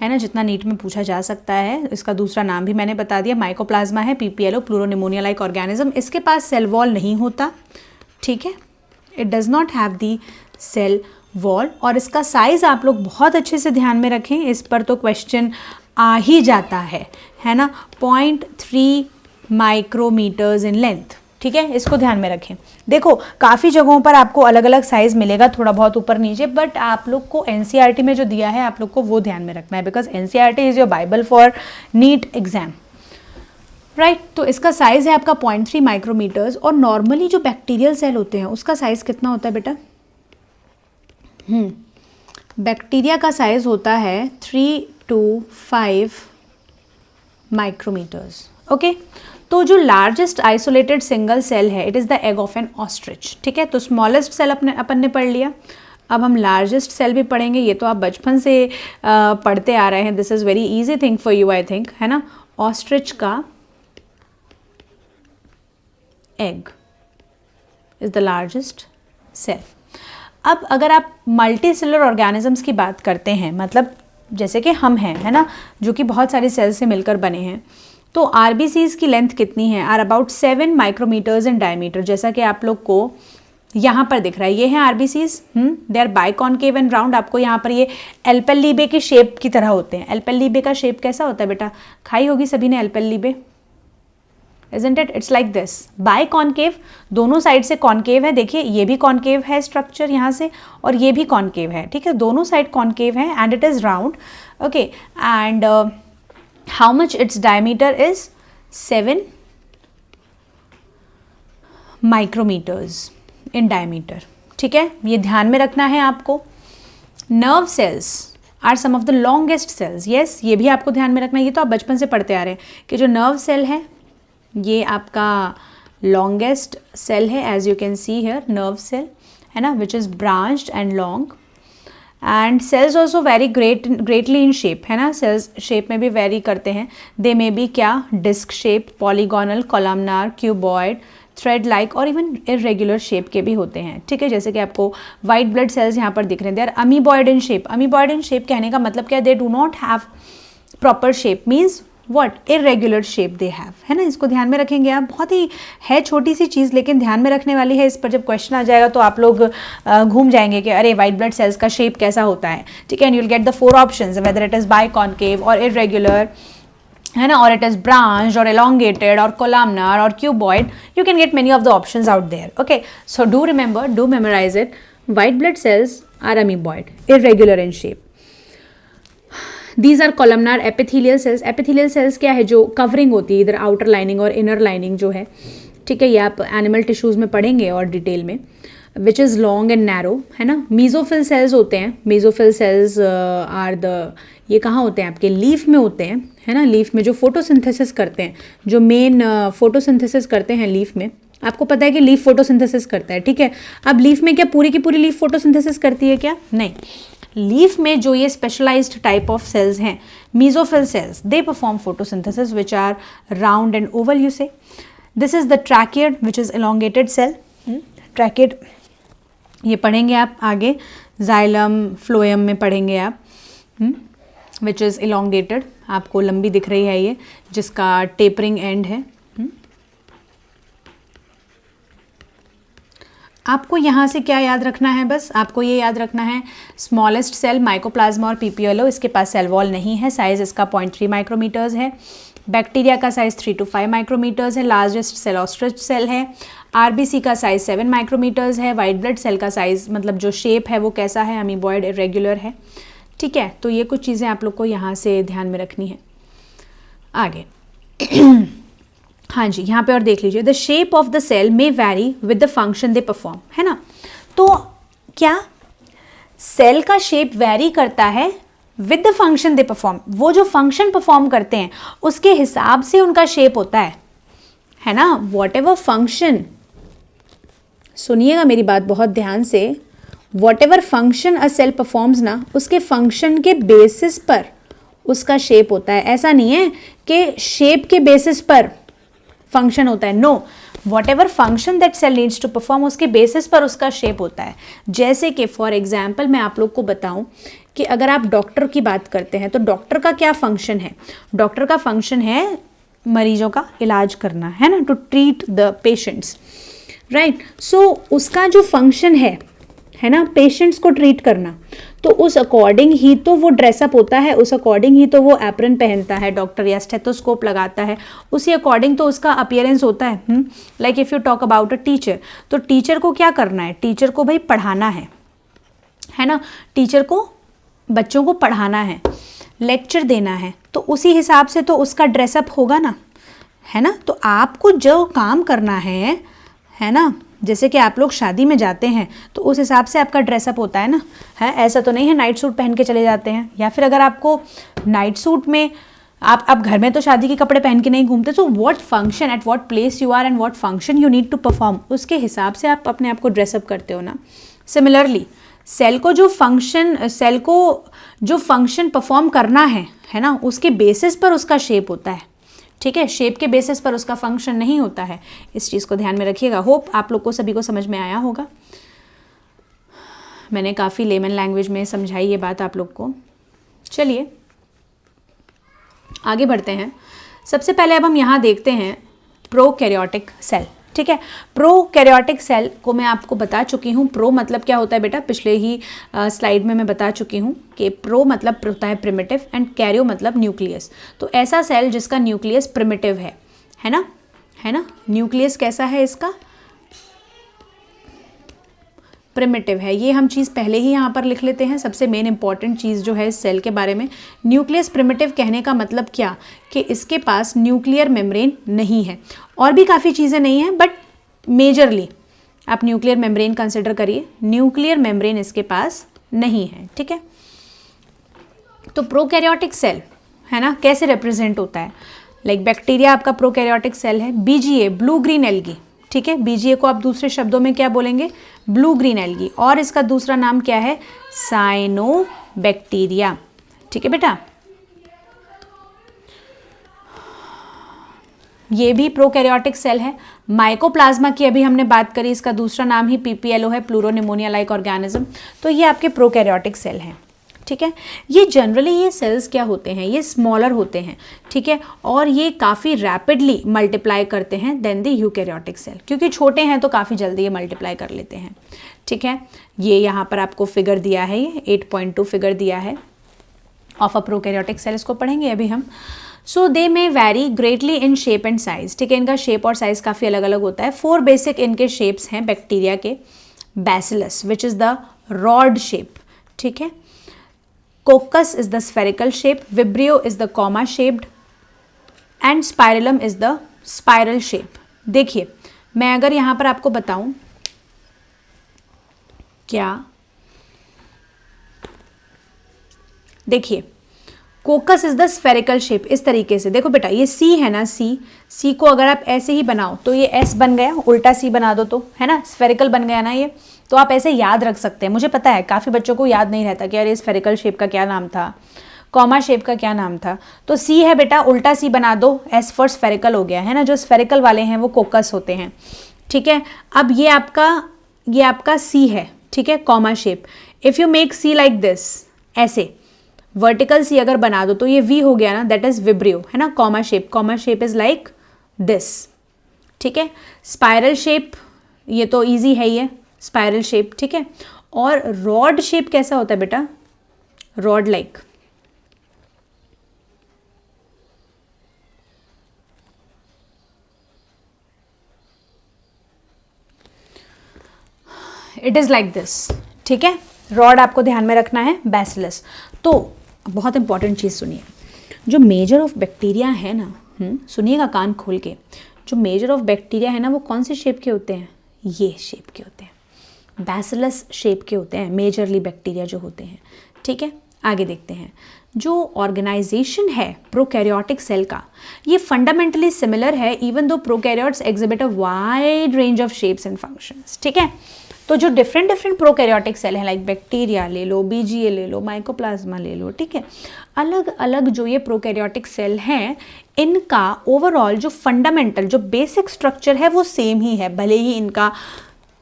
ना, जितना नीट में पूछा जा सकता है. इसका दूसरा नाम भी मैंने बता दिया, माइकोप्लाज्मा है, PPLO प्लूरोनिमोनिया लाइक ऑर्गेनिज्म. इसके पास सेल वॉल नहीं होता. ठीक है, it does not have the cell wall. और इसका साइज़ आप लोग बहुत अच्छे से ध्यान में रखें, इस पर तो क्वेश्चन आ ही जाता है ना. 0.3 माइक्रोमीटर्स इन लेंथ. ठीक है, इसको ध्यान में रखें. देखो काफ़ी जगहों पर आपको अलग अलग साइज़ मिलेगा, थोड़ा बहुत ऊपर नीचे, बट आप लोग को NCERT में जो दिया है आप लोग को वो ध्यान में रखना है, because NCERT is your Bible for NEET exam. Right, तो इसका साइज़ है आपका 0.3 माइक्रोमीटर्स. और नॉर्मली जो बैक्टीरियल सेल होते हैं उसका साइज़ कितना होता है बेटा? बैक्टीरिया का साइज़ होता है 3 to 5 माइक्रोमीटर्स. ओके, तो जो लार्जेस्ट आइसोलेटेड सिंगल सेल है it is the egg of N ostrich. ठीक है, तो स्मॉलेस्ट सेल अपन ने पढ़ लिया. अब हम लार्जेस्ट सेल भी पढ़ेंगे. ये तो आप बचपन से पढ़ते आ रहे हैं. This is very easy thing for you I think, है ना? ऑस्ट्रिच का egg is the largest cell. अब अगर आप मल्टी सेलुलर ऑर्गेनिजम्स की बात करते हैं, मतलब जैसे कि हम हैं, है ना, जो कि बहुत सारे सेल्स से मिलकर बने हैं, तो RBCs की लेंथ कितनी है? Are about 7 micrometres in diameter. जैसा कि आप लोग को यहाँ पर दिख रहा है, ये हैं RBCs. They are biconcave and round. आपको यहाँ पर ये एल्पेलिबे की शेप की तरह होते हैं. एल्पेलिबे का शेप कैसा होता है बेटा? खाई होगी सभी ने एल्पेलिबे, isn't it? It's like this. Biconcave, दोनों साइड से कॉनकेव है. देखिए ये भी कॉनकेव है स्ट्रक्चर यहाँ से, और ये भी कॉनकेव है. ठीक है, दोनों साइड कॉनकेव है and it is round. Okay, and how much its diameter is 7 micrometres in diameter. ठीक है, ये ध्यान में रखना है आपको. Nerve cells are some of the longest cells. Yes, ये भी आपको ध्यान में रखना है. ये तो आप बचपन से पढ़ते आ रहे हैं कि जो नर्व सेल है ये आपका लॉन्गेस्ट सेल है, as you can see here, nerve cell, है ना, which is branched and long. And cells also vary greatly in shape, है ना. सेल्स शेप में भी वेरी करते हैं. दे मे बी क्या? Disc shape, polygonal, columnar, cuboid, thread like और इवन इरेगुलर शेप के भी होते हैं. ठीक है, जैसे कि आपको वाइट ब्लड सेल्स यहाँ पर दिख रहे हैं, they are amoeboid in shape. Amoeboid in shape कहने का मतलब क्या? They do not have proper shape, means what? Irregular shape they have, है ना. इसको ध्यान में रखेंगे आप. बहुत ही है छोटी सी चीज़, लेकिन ध्यान में रखने वाली है. इस पर जब क्वेश्चन आ जाएगा तो आप लोग घूम जाएंगे कि अरे वाइट ब्लड सेल्स का शेप कैसा होता है. ठीक है, and you will get the 4 options, whether it is biconcave और इरेगुलर, है ना, और इट इज़ ब्रांच्ड और elongated और columnar और cuboid. You can get many of the options out there. Okay, so do remember, do memorize it. White blood cells are amoeboid, irregular in shape. These are columnar epithelial cells. Epithelial cells क्या है? जो covering होती है, इधर outer lining और inner lining जो है. ठीक है, ये आप एनिमल टिश्यूज़ में पढ़ेंगे और डिटेल में. Which is long and narrow, है ना. मीजोफिल सेल्स होते हैं. मीजोफिल सेल्स आर द, ये कहाँ होते हैं? आपके लीफ में होते हैं, है ना. लीफ में जो फोटोसिंथेसिस करते हैं, जो मेन फोटोसिंथेसिस करते हैं लीफ में. आपको पता है कि लीफ फोटोसिंथेसिस करता है. ठीक है, अब लीफ में क्या पूरी की पूरी लीफ फोटोसिंथेसिस करती है क्या? नहीं. लीफ में जो ये स्पेशलाइज्ड टाइप ऑफ सेल्स हैं, mesophyll cells, they perform photosynthesis which are round and oval. You see this is the tracheid which is elongated cell. Tracheid ये पढ़ेंगे आप आगे. जाइलम, फ्लोएम में पढ़ेंगे आप, विच इज़ इलोंगेटेड, आपको लंबी दिख रही है ये, जिसका टेपरिंग एंड है। आपको यहाँ से क्या याद रखना है, बस आपको ये याद रखना है, स्मॉलेस्ट सेल माइकोप्लाज्मा और पीपीएलओ, इसके पास सेल वॉल नहीं है, साइज इसका 0.3 माइक्रोमीटर्स है। बैक्टीरिया का साइज 3 to 5 माइक्रोमीटर्स है। लार्जेस्ट सेल ऑस्ट्रिच सेल है। आरबीसी का साइज 7 माइक्रोमीटर्स है। वाइट ब्लड सेल का साइज मतलब जो शेप है वो कैसा है, अमीबॉयड इरेगुलर है। ठीक है, तो ये कुछ चीज़ें आप लोग को यहाँ से ध्यान में रखनी है। आगे हाँ जी, यहाँ पे और देख लीजिए, the shape of the cell may vary with the function they perform, है ना। तो क्या सेल का शेप वैरी करता है with the function they perform, वो जो फंक्शन परफॉर्म करते हैं उसके हिसाब से उनका शेप होता है ना। वॉट एवर फंक्शन, सुनिएगा मेरी बात बहुत ध्यान से, whatever function a cell performs ना, उसके फंक्शन के बेसिस पर उसका शेप होता है। ऐसा नहीं है कि शेप के बेसिस पर फंक्शन होता है, no, whatever function that cell needs to perform उसके बेसिस पर उसका शेप होता है। जैसे कि फॉर एग्जाम्पल मैं आप लोग को बताऊं कि अगर आप डॉक्टर की बात करते हैं तो डॉक्टर का क्या फंक्शन है, डॉक्टर का फंक्शन है मरीजों का इलाज करना, है ना, to treat the patients, right. So उसका जो फंक्शन है ना, पेशेंट्स को ट्रीट करना, तो उस अकॉर्डिंग ही तो वो ड्रेसअप होता है, उस अकॉर्डिंग ही तो वो एप्रन पहनता है डॉक्टर, या स्टेथोस्कोप लगाता है, उसी अकॉर्डिंग तो उसका अपीयरेंस होता है। Like if you talk about a teacher, तो टीचर को क्या करना है, टीचर को भाई पढ़ाना है ना, टीचर को बच्चों को पढ़ाना है, लेक्चर देना है, तो उसी हिसाब से तो उसका ड्रेसअप होगा ना, है ना। तो आपको जो काम करना है ना, जैसे कि आप लोग शादी में जाते हैं तो उस हिसाब से आपका ड्रेसअप होता है ना, है, ऐसा तो नहीं है नाइट सूट पहन के चले जाते हैं, या फिर अगर आपको नाइट सूट में आप घर में तो शादी के कपड़े पहन के नहीं घूमते, so what function at what place you are and what function you need to perform, उसके हिसाब से आप अपने आप को ड्रेसअप करते हो ना। सिमिलरली सेल को जो फंक्शन परफॉर्म करना है ना, उसके बेसिस पर उसका शेप होता है। ठीक है, शेप के बेसिस पर उसका फंक्शन नहीं होता है, इस चीज़ को ध्यान में रखिएगा। होप आप लोग को सभी को समझ में आया होगा, मैंने काफ़ी लेमन लैंग्वेज में समझाई ये बात आप लोग को। चलिए आगे बढ़ते हैं। सबसे पहले अब हम यहाँ देखते हैं प्रोकैरियोटिक सेल। ठीक है, प्रोकैरियोटिक सेल को मैं आपको बता चुकी हूँ। प्रो मतलब क्या होता है बेटा, पिछले ही स्लाइड में मैं बता चुकी हूँ कि प्रो मतलब होता है प्रिमिटिव एंड कैरियो मतलब न्यूक्लियस। तो ऐसा सेल जिसका न्यूक्लियस प्रिमिटिव है ना, न्यूक्लियस कैसा है इसका, प्रिमिटिव है। ये हम चीज़ पहले ही यहाँ पर लिख लेते हैं, सबसे मेन इंपॉर्टेंट चीज़ जो है इस सेल के बारे में। न्यूक्लियस प्रिमिटिव कहने का मतलब क्या, कि इसके पास न्यूक्लियर मेम्ब्रेन नहीं है, और भी काफ़ी चीज़ें नहीं हैं, बट मेजरली आप न्यूक्लियर मेम्ब्रेन कंसिडर करिए, न्यूक्लियर मेम्ब्रेन इसके पास नहीं है। ठीक है, तो प्रोकैरियोटिक सेल है ना, कैसे रिप्रेजेंट होता है, लाइक बैक्टीरिया आपका प्रोकैरियोटिक सेल है। बीजीए ब्लू ग्रीन एल्गी, ठीक है, बीजीए को आप दूसरे शब्दों में क्या बोलेंगे, ब्लू ग्रीन एल्गी, और इसका दूसरा नाम क्या है, साइनोबैक्टीरिया। ठीक है बेटा, ये भी प्रोकैरियोटिक सेल है। माइकोप्लाज्मा की अभी हमने बात करी, इसका दूसरा नाम ही पीपीएलओ है, प्लूरोनिमोनिया लाइक ऑर्गेनिज्म। तो ये आपके प्रोकैरियोटिक सेल हैं। ठीक है, ये जनरली ये सेल्स क्या होते हैं, ये स्मॉलर होते हैं। ठीक है, और ये काफ़ी रैपिडली मल्टीप्लाई करते हैं देन द यूकैरियोटिक सेल, क्योंकि छोटे हैं तो काफ़ी जल्दी ये मल्टीप्लाई कर लेते हैं। ठीक है, ये यहाँ पर आपको फिगर दिया है, ये 8.2 फिगर दिया है ऑफ अ प्रोकैरियोटिक सेल, इसको पढ़ेंगे अभी हम। So they may vary greatly in shape and size. ठीक है, इनका शेप और साइज काफ़ी अलग अलग होता है। 4 बेसिक इनके शेप्स हैं बैक्टीरिया के। Bacillus which is the rod shape, ठीक है, कोकस is the spherical shape, vibrio is the comma shaped and spirillum is the spiral shape. देखिए मैं अगर यहाँ पर आपको बताऊं, क्या देखिए, कोकस इज द स्फेरिकल शेप, इस तरीके से देखो बेटा, ये सी है ना, सी को अगर आप ऐसे ही बनाओ तो ये एस बन गया, उल्टा सी बना दो तो है ना, स्फेरिकल बन गया ना ये। तो आप ऐसे याद रख सकते हैं। मुझे पता है काफ़ी बच्चों को याद नहीं रहता कि यार ये स्फेरिकल शेप का क्या नाम था, कॉमा शेप का क्या नाम था। तो सी है बेटा, उल्टा सी बना दो, एस फॉर स्फेरिकल हो गया, है ना। जो स्फेरिकल वाले हैं वो कोकस होते हैं। ठीक है, अब ये आपका सी है, ठीक है, comma shape. If you make C like this, ऐसे वर्टिकल सी अगर बना दो तो ये वी हो गया ना, दैट इज विब्रियो, है ना. Comma shape is like this. ठीक है, स्पाइरल शेप ये तो इजी है ही है, स्पाइरल शेप. ठीक है, और रॉड शेप कैसा होता है बेटा, rod like. It is like this. ठीक है, रॉड आपको ध्यान में रखना है, बैसिलस. तो बहुत इंपॉर्टेंट चीज़ सुनिए, जो मेजर ऑफ बैक्टीरिया है ना, सुनिएगा कान खोल के, जो मेजर ऑफ बैक्टीरिया है ना वो कौन से शेप के होते हैं, ये शेप के होते हैं, बैसिलस शेप के होते हैं मेजरली बैक्टीरिया जो होते हैं. ठीक है, आगे देखते हैं. जो ऑर्गेनाइजेशन है प्रोकैरियोटिक सेल का, ये फंडामेंटली सिमिलर है even though prokaryotes exhibit a wide range of shapes and functions. ठीक है, तो जो डिफरेंट प्रोकैरियोटिक सेल है, लाइक बैक्टीरिया ले लो, बीजीए ले लो, माइकोप्लाज्मा ले लो. ठीक है, अलग अलग जो ये प्रोकैरियोटिक सेल हैं, इनका ओवरऑल जो फंडामेंटल जो बेसिक स्ट्रक्चर है वो सेम ही है. भले ही इनका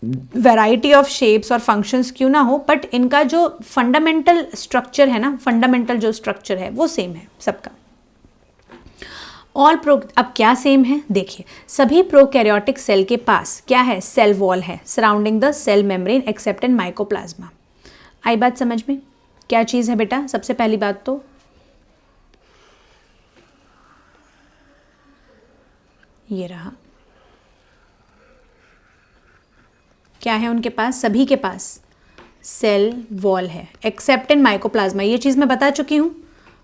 वैरायटी ऑफ शेप्स और फंक्शंस क्यों ना हो, बट इनका जो फंडामेंटल स्ट्रक्चर है ना, फंडामेंटल जो स्ट्रक्चर है वो सेम है सबका. अब क्या सेम है देखिए, सभी प्रोकैरियोटिक सेल के पास क्या है, सेल वॉल है surrounding the cell membrane except in mycoplasma. आई बात समझ में, क्या चीज़ है बेटा, सबसे पहली बात तो ये रहा, क्या है उनके पास, सभी के पास सेल वॉल है एक्सेप्ट इन माइकोप्लाज्मा. ये चीज़ मैं बता चुकी हूँ.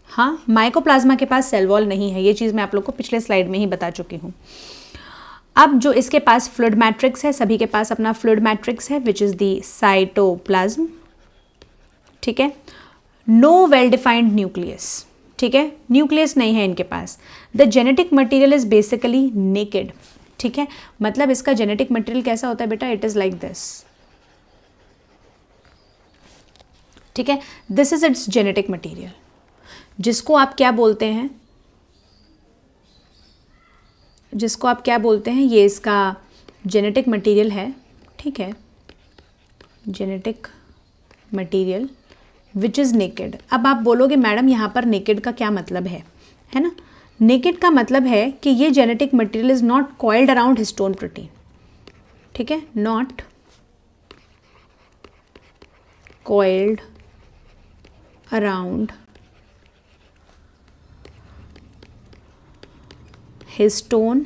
हाँ, माइकोप्लाज्मा के पास सेल वॉल नहीं है, ये चीज़ मैं आप लोग को पिछले स्लाइड में ही बता चुकी हूँ. अब जो इसके पास फ्लूइड मैट्रिक्स है, सभी के पास अपना फ्लूइड मैट्रिक्स है विच इज़ दी साइटोप्लाज्म. ठीक है, नो वेल डिफाइंड न्यूक्लियस. ठीक है, न्यूक्लियस नहीं है इनके पास. The genetic material is basically naked. ठीक है, मतलब इसका जेनेटिक मटीरियल कैसा होता है बेटा, इट इज़ लाइक दिस. ठीक है, this is it's genetic material, जिसको आप क्या बोलते हैं, ये इसका जेनेटिक मटेरियल है. ठीक है, genetic material which is naked. अब आप बोलोगे मैडम यहाँ पर नेकेड का क्या मतलब है ना. नेकेड का मतलब है कि ये genetic material is not coiled around histone protein. ठीक है, not coiled around histone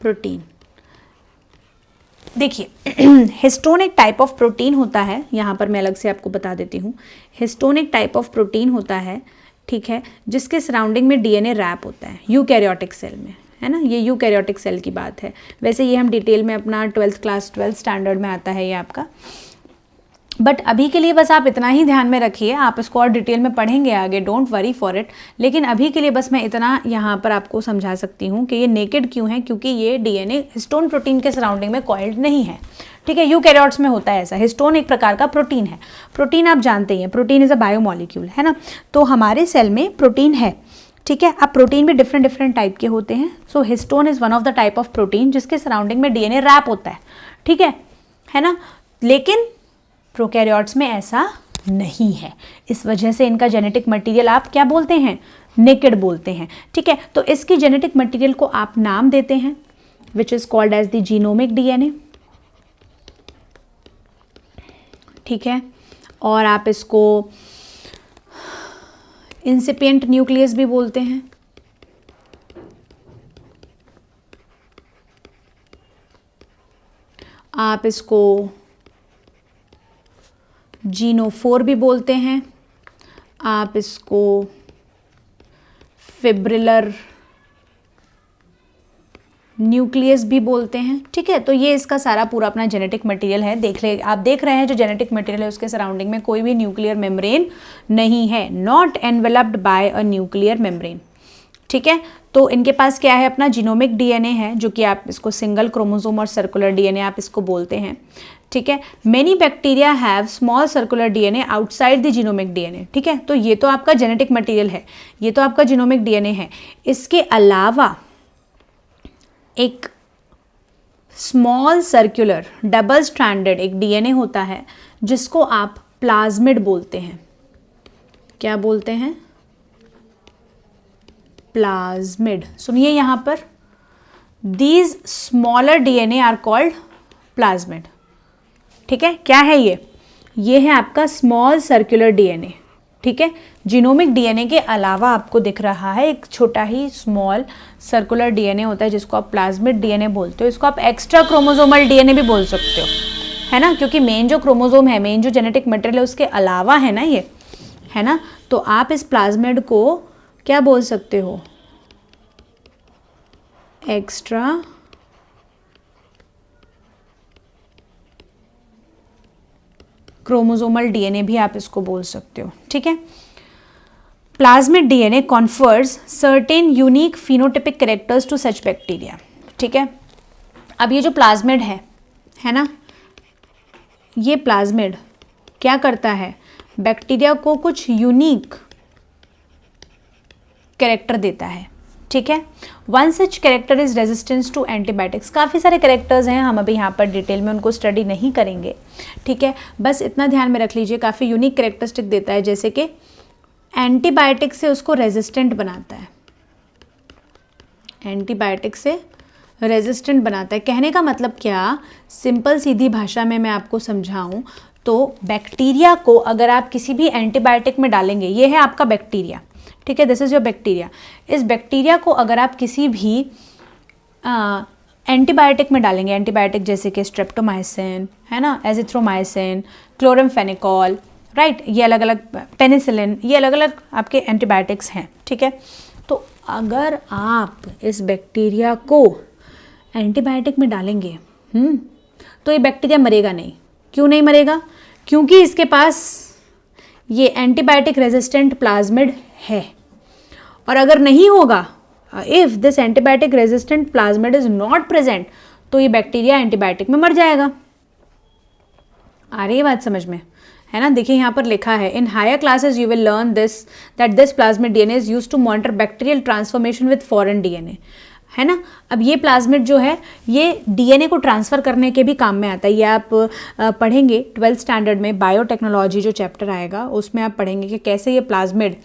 protein. देखिए हिस्टोन एक टाइप ऑफ प्रोटीन होता है, यहाँ पर मैं अलग से आपको बता देती हूँ. हिस्टोन एक टाइप ऑफ प्रोटीन होता है, ठीक है, जिसके सराउंडिंग में डीएनए रैप होता है यूकैरियोटिक सेल में, है ना. ये यूकैरियोटिक सेल की बात है. वैसे ये हम डिटेल में अपना 12th स्टैंडर्ड में आता है ये आपका, बट अभी के लिए बस आप इतना ही ध्यान में रखिए. आप इसको और डिटेल में पढ़ेंगे आगे, डोंट वरी फॉर इट. लेकिन अभी के लिए बस मैं इतना यहाँ पर आपको समझा सकती हूँ कि ये नेकेड क्यों है, क्योंकि ये डीएनए हिस्टोन प्रोटीन के सराउंडिंग में कॉइल्ड नहीं है. ठीक है, यूकैरियोट्स में होता है ऐसा. हिस्टोन एक प्रकार का प्रोटीन है. प्रोटीन आप जानते ही हैं, प्रोटीन इज अ बायोमॉलिक्यूल, है ना. तो हमारे सेल में प्रोटीन है. ठीक है, अब प्रोटीन भी डिफरेंट टाइप के होते हैं. So histone is one of the type of protein जिसके सराउंडिंग में डीएनए रैप होता है. ठीक है ना. लेकिन प्रोकैरियोट्स में ऐसा नहीं है, इस वजह से इनका जेनेटिक मटेरियल आप क्या बोलते हैं, नेकेड बोलते हैं. ठीक है, तो इसकी जेनेटिक मटेरियल को आप नाम देते हैं which is called as the genomic DNA. ठीक है, और आप इसको इंसिपिएंट न्यूक्लियस भी बोलते हैं. आप इसको जीनोफोर भी बोलते हैं. आप इसको फिब्रिलर न्यूक्लियस भी बोलते हैं. ठीक है, तो ये इसका सारा पूरा अपना जेनेटिक मटेरियल है. आप देख रहे हैं जो जेनेटिक मटेरियल है उसके सराउंडिंग में कोई भी न्यूक्लियर मेम्ब्रेन नहीं है, not enveloped by a nuclear membrane. ठीक है, तो इनके पास क्या है, अपना जीनोमिक डीएनए है, जो कि आप इसको सिंगल क्रोमोसोम और सर्कुलर डीएनए आप इसको बोलते हैं. ठीक है, many bacteria have small circular DNA outside the genomic DNA. ठीक है, तो ये तो आपका जेनेटिक मटेरियल है, ये तो आपका जीनोमिक डीएनए है. इसके अलावा एक स्मॉल सर्कुलर डबल स्ट्रैंडेड एक डीएनए होता है जिसको आप प्लाज्मिड बोलते हैं। क्या बोलते हैं? प्लाज्मिड। सुनिए यहां पर, these smaller DNA are called plasmid. ठीक है, क्या है ये है आपका स्मॉल सर्कुलर डीएनए। ठीक है, जीनोमिक डीएनए के अलावा आपको दिख रहा है एक छोटा ही स्मॉल सर्कुलर डीएनए होता है जिसको आप प्लाज्मिड डीएनए बोलते हो। इसको आप एक्स्ट्रा क्रोमोसोमल डीएनए भी बोल सकते हो, है ना, क्योंकि मेन जो क्रोमोसोम है, मेन जो जेनेटिक मटेरियल है उसके अलावा है ना ये, है ना। तो आप इस प्लाज्मिड को क्या बोल सकते हो? एक्स्ट्रा क्रोमोसोमल डीएनए भी आप इसको बोल सकते हो। ठीक है, plasmid DNA confers certain unique phenotypic characters to such bacteria. ठीक है, अब ये जो प्लाज्मिड है ना, ये प्लाज्मिड क्या करता है? बैक्टीरिया को कुछ यूनिक कैरेक्टर देता है। ठीक है, one such character is resistance to antibiotics. काफ़ी सारे कैरेक्टर्स हैं, हम अभी यहाँ पर डिटेल में उनको स्टडी नहीं करेंगे। ठीक है, बस इतना ध्यान में रख लीजिए, काफ़ी यूनिक कैरेक्टरिस्टिक देता है, जैसे कि एंटीबायोटिक से उसको रेजिस्टेंट बनाता है। एंटीबायोटिक से रेजिस्टेंट बनाता है। कहने का मतलब क्या, सिंपल सीधी भाषा में मैं आपको समझाऊं तो बैक्टीरिया को अगर आप किसी भी एंटीबायोटिक में डालेंगे, ये है आपका बैक्टीरिया, ठीक है, दिस इज योर बैक्टीरिया। इस बैक्टीरिया को अगर आप किसी भी एंटीबायोटिक में डालेंगे, एंटीबायोटिक जैसे कि स्ट्रेप्टोमाइसिन, है ना, एजिथ्रोमाइसिन, क्लोरामफेनिकोल, राइट, ये अलग अलग, पेनिसिलिन, ये अलग अलग आपके एंटीबायोटिक्स हैं। ठीक है, तो अगर आप इस बैक्टीरिया को एंटीबायोटिक में डालेंगे तो ये बैक्टीरिया मरेगा नहीं। क्यों नहीं मरेगा? क्योंकि इसके पास ये एंटीबायोटिक रेजिस्टेंट प्लाज्मिड है। और अगर नहीं होगा, if this antibiotic resistant plasmid is not present, तो ये बैक्टीरिया एंटीबायोटिक में मर जाएगा। आ रही है बात समझ में, है ना। देखिए यहाँ पर लिखा है, in higher classes you will learn this that this plasmid DNA is used to monitor bacterial transformation with foreign DNA, है ना। अब ये प्लाज्मिड जो है ये डीएनए को ट्रांसफ़र करने के भी काम में आता है। ये आप पढ़ेंगे 12th स्टैंडर्ड में, बायोटेक्नोलॉजी जो चैप्टर आएगा उसमें आप पढ़ेंगे कि कैसे ये प्लाज्मिड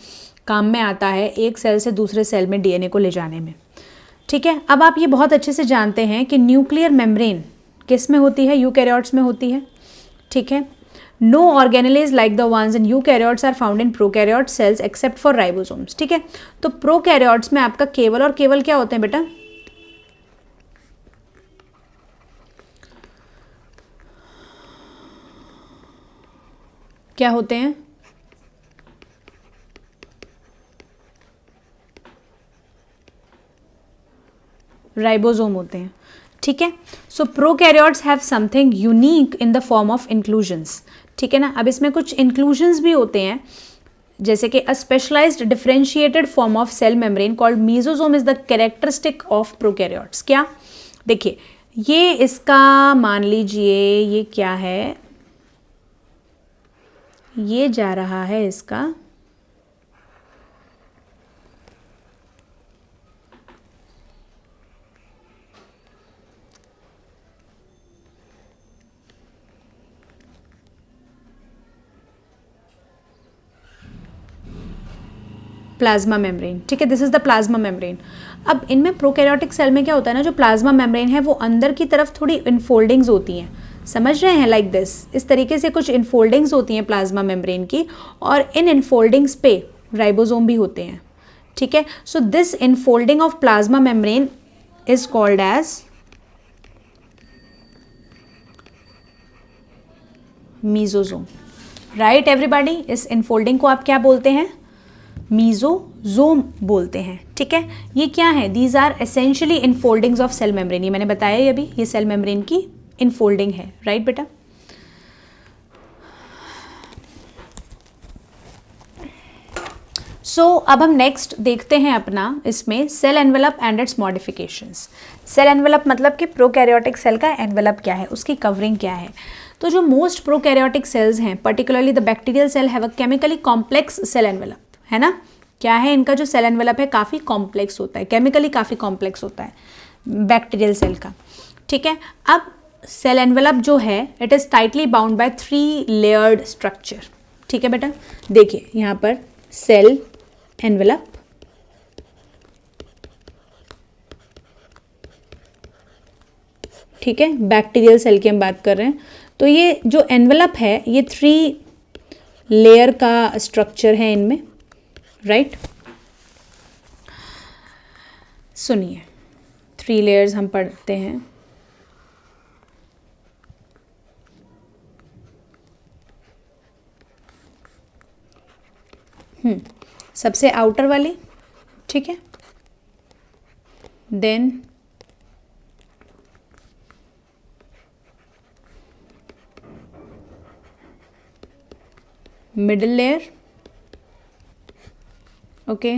काम में आता है एक सेल से दूसरे सेल में डीएनए को ले जाने में। ठीक है, अब आप ये बहुत अच्छे से जानते हैं कि न्यूक्लियर मेम्ब्रेन किस में होती है? यूकैरियोट्स में होती है। ठीक है, no organelles like the ones in eukaryotes are found in prokaryote cells except for ribosomes. ठीक है, तो प्रोकैरियोट्स में आपका केवल और केवल क्या होते हैं बेटा? क्या होते हैं? राइबोसोम होते हैं। ठीक है, so prokaryotes have something unique in the form of inclusions. ठीक है ना, अब इसमें कुछ इंक्लूजन्स भी होते हैं, जैसे कि a specialised differentiated form of cell membrane called mesosome is the characteristic of prokaryotes. क्या? देखिए, ये इसका मान लीजिए ये क्या है, ये जा रहा है इसका प्लाज्मा मेम्ब्रेन। ठीक है, this is the plasma membrane. अब इनमें प्रोकैरियोटिक सेल में क्या होता है ना, जो प्लाज्मा मेम्ब्रेन है वो अंदर की तरफ थोड़ी इनफोल्डिंग्स होती हैं, समझ रहे हैं, लाइक दिस, इस तरीके से कुछ इनफोल्डिंग्स होती हैं प्लाज्मा मेम्ब्रेन की, और इन इनफोल्डिंग्स पे राइबोसोम भी होते हैं। ठीक है, so this infolding of plasma membrane is called as mesosome. Right everybody, इस इनफोल्डिंग को आप क्या बोलते हैं? मीजोसोम बोलते हैं। ठीक है, ये क्या है? These are essentially infoldings of cell membrane. ये मैंने बताया ही अभी, ये सेल मेम्ब्रेन की इनफोल्डिंग है। राइट बेटा, सो अब हम नेक्स्ट देखते हैं अपना इसमें cell envelope and its modifications. Cell envelope मतलब कि प्रोकैरियोटिक सेल का एनवेलप क्या है, उसकी कवरिंग क्या है। तो जो मोस्ट प्रोकैरियोटिक सेल्स हैं, particularly the bacterial cell, have a chemically complex cell envelope, है ना। क्या है इनका जो सेल एनवेलप है, काफ़ी कॉम्प्लेक्स होता है, केमिकली काफ़ी कॉम्प्लेक्स होता है बैक्टीरियल सेल का। ठीक है, अब सेल एनवेलप जो है it is tightly bound by 3 layered structure. ठीक है बेटा, देखिए यहाँ पर सेल एनवेलप, ठीक है, बैक्टीरियल सेल की हम बात कर रहे हैं। तो ये जो एनवेलप है ये 3 लेयर का स्ट्रक्चर है इनमें, राइट। सुनिए 3 लेयर्स हम पढ़ते हैं। सबसे आउटर वाली, ठीक है, then middle layer, okay,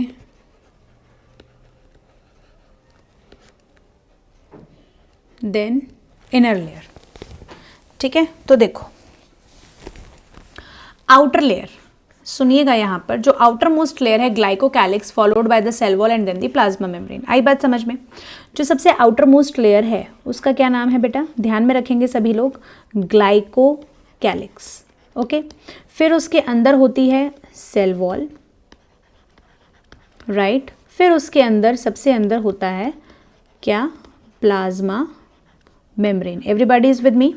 then inner layer. ठीक है, तो देखो आउटर लेयर, सुनिएगा यहाँ पर जो आउटर मोस्ट लेयर है glycocalyx followed by the cell wall and then the plasma membrane. आई बात समझ में? जो सबसे आउटर मोस्ट लेयर है उसका क्या नाम है बेटा, ध्यान में रखेंगे सभी लोग, ग्लाइकोकैलिक्स, ओके। फिर उसके अंदर होती है सेल वॉल, राइट। फिर उसके अंदर सबसे अंदर होता है क्या, plasma membrane. Everybody is with me,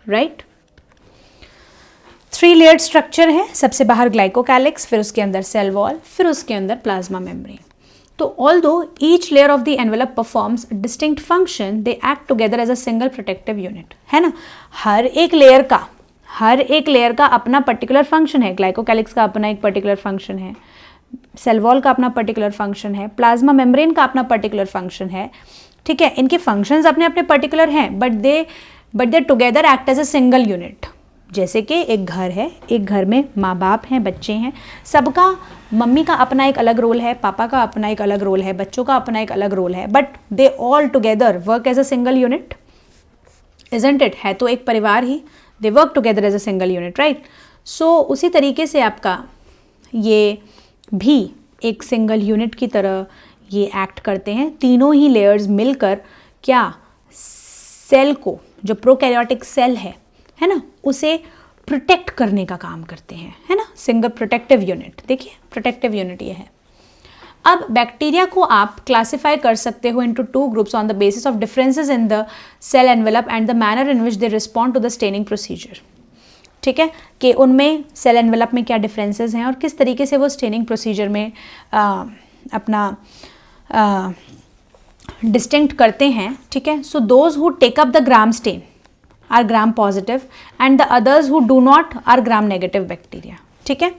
right. 3 layered structure है, सबसे बाहर ग्लाइकोकैलिक्स, फिर उसके अंदर सेल वॉल, फिर उसके अंदर प्लाज्मा मेम्ब्रेन। तो although each layer of the envelope performs distinct function, they act together as a single protective unit, है ना। हर एक लेयर का अपना पर्टिकुलर फंक्शन है। ग्लाइकोकैलिक्स का अपना एक पर्टिकुलर फंक्शन है, सेल वॉल का अपना पर्टिकुलर फंक्शन है, प्लाज्मा मेम्ब्रेन का अपना पर्टिकुलर फंक्शन है, ठीक है। इनके फंक्शंस अपने अपने पर्टिकुलर हैं, but they together act as a single unit. जैसे कि एक घर है, एक घर में माँ बाप हैं, बच्चे हैं, सबका, मम्मी का अपना एक अलग रोल है, पापा का अपना एक अलग रोल है, बच्चों का अपना एक अलग रोल है, but they all together work as a single unit, isn't it? है तो एक परिवार ही, they work together as a single unit, right. So उसी तरीके से आपका ये भी एक सिंगल यूनिट की तरह ये एक्ट करते हैं। तीनों ही लेयर्स मिलकर क्या, सेल को, जो प्रोकैरियोटिक सेल है ना, उसे प्रोटेक्ट करने का काम करते हैं, है ना, सिंगल प्रोटेक्टिव यूनिट। देखिए प्रोटेक्टिव यूनिट ये है। अब बैक्टीरिया को आप क्लासिफाई कर सकते हो into 2 groups on the basis of differences in the cell envelope and the manner in which they respond to the staining procedure. ठीक है, कि उनमें सेल एनवेलप में क्या डिफरेंसेस हैं और किस तरीके से वो स्टेनिंग प्रोसीजर में अपना डिस्टिंक्ट करते हैं। ठीक है, so those who take up the Gram stain are Gram positive and the others who do not are Gram negative bacteria. ठीक है,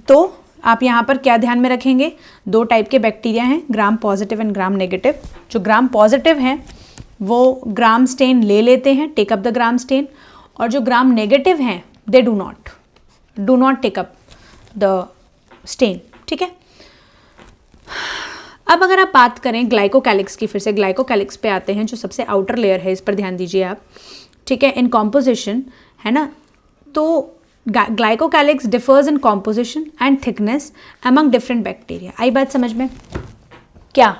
तो आप यहाँ पर क्या ध्यान में रखेंगे, 2 टाइप के बैक्टीरिया हैं, ग्राम पॉजिटिव एंड ग्राम नेगेटिव। जो ग्राम पॉजिटिव हैं वो ग्राम स्टेन ले लेते हैं, take up the Gram stain, और जो ग्राम नेगेटिव हैं they do not take up the stain. ठीक है, अब अगर आप बात करें ग्लाइकोकैलिक्स की, फिर से ग्लाइकोकैलिक्स पे आते हैं, जो सबसे आउटर लेयर है, इस पर ध्यान दीजिए आप। ठीक है, इन कॉम्पोजिशन, है ना, तो glycocalyx differs in composition and thickness among different bacteria. आई बात समझ में? क्या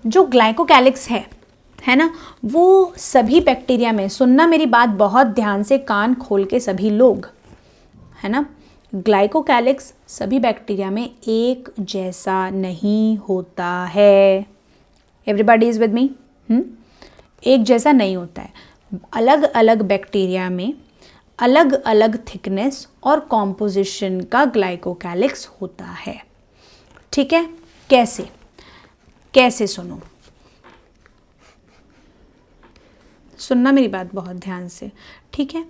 जो ग्लाइकोकैलिक्स है ना, वो सभी बैक्टीरिया में, सुनना मेरी बात बहुत ध्यान से, कान खोल के सभी लोग, है ना, ग्लाइकोकैलिक्स सभी बैक्टीरिया में एक जैसा नहीं होता है। Everybody is with me? एक जैसा नहीं होता है। अलग अलग बैक्टीरिया में अलग अलग थिकनेस और कॉम्पोजिशन का ग्लाइकोकैलिक्स होता है। ठीक है, कैसे सुनो, सुनना मेरी बात बहुत ध्यान से। ठीक है,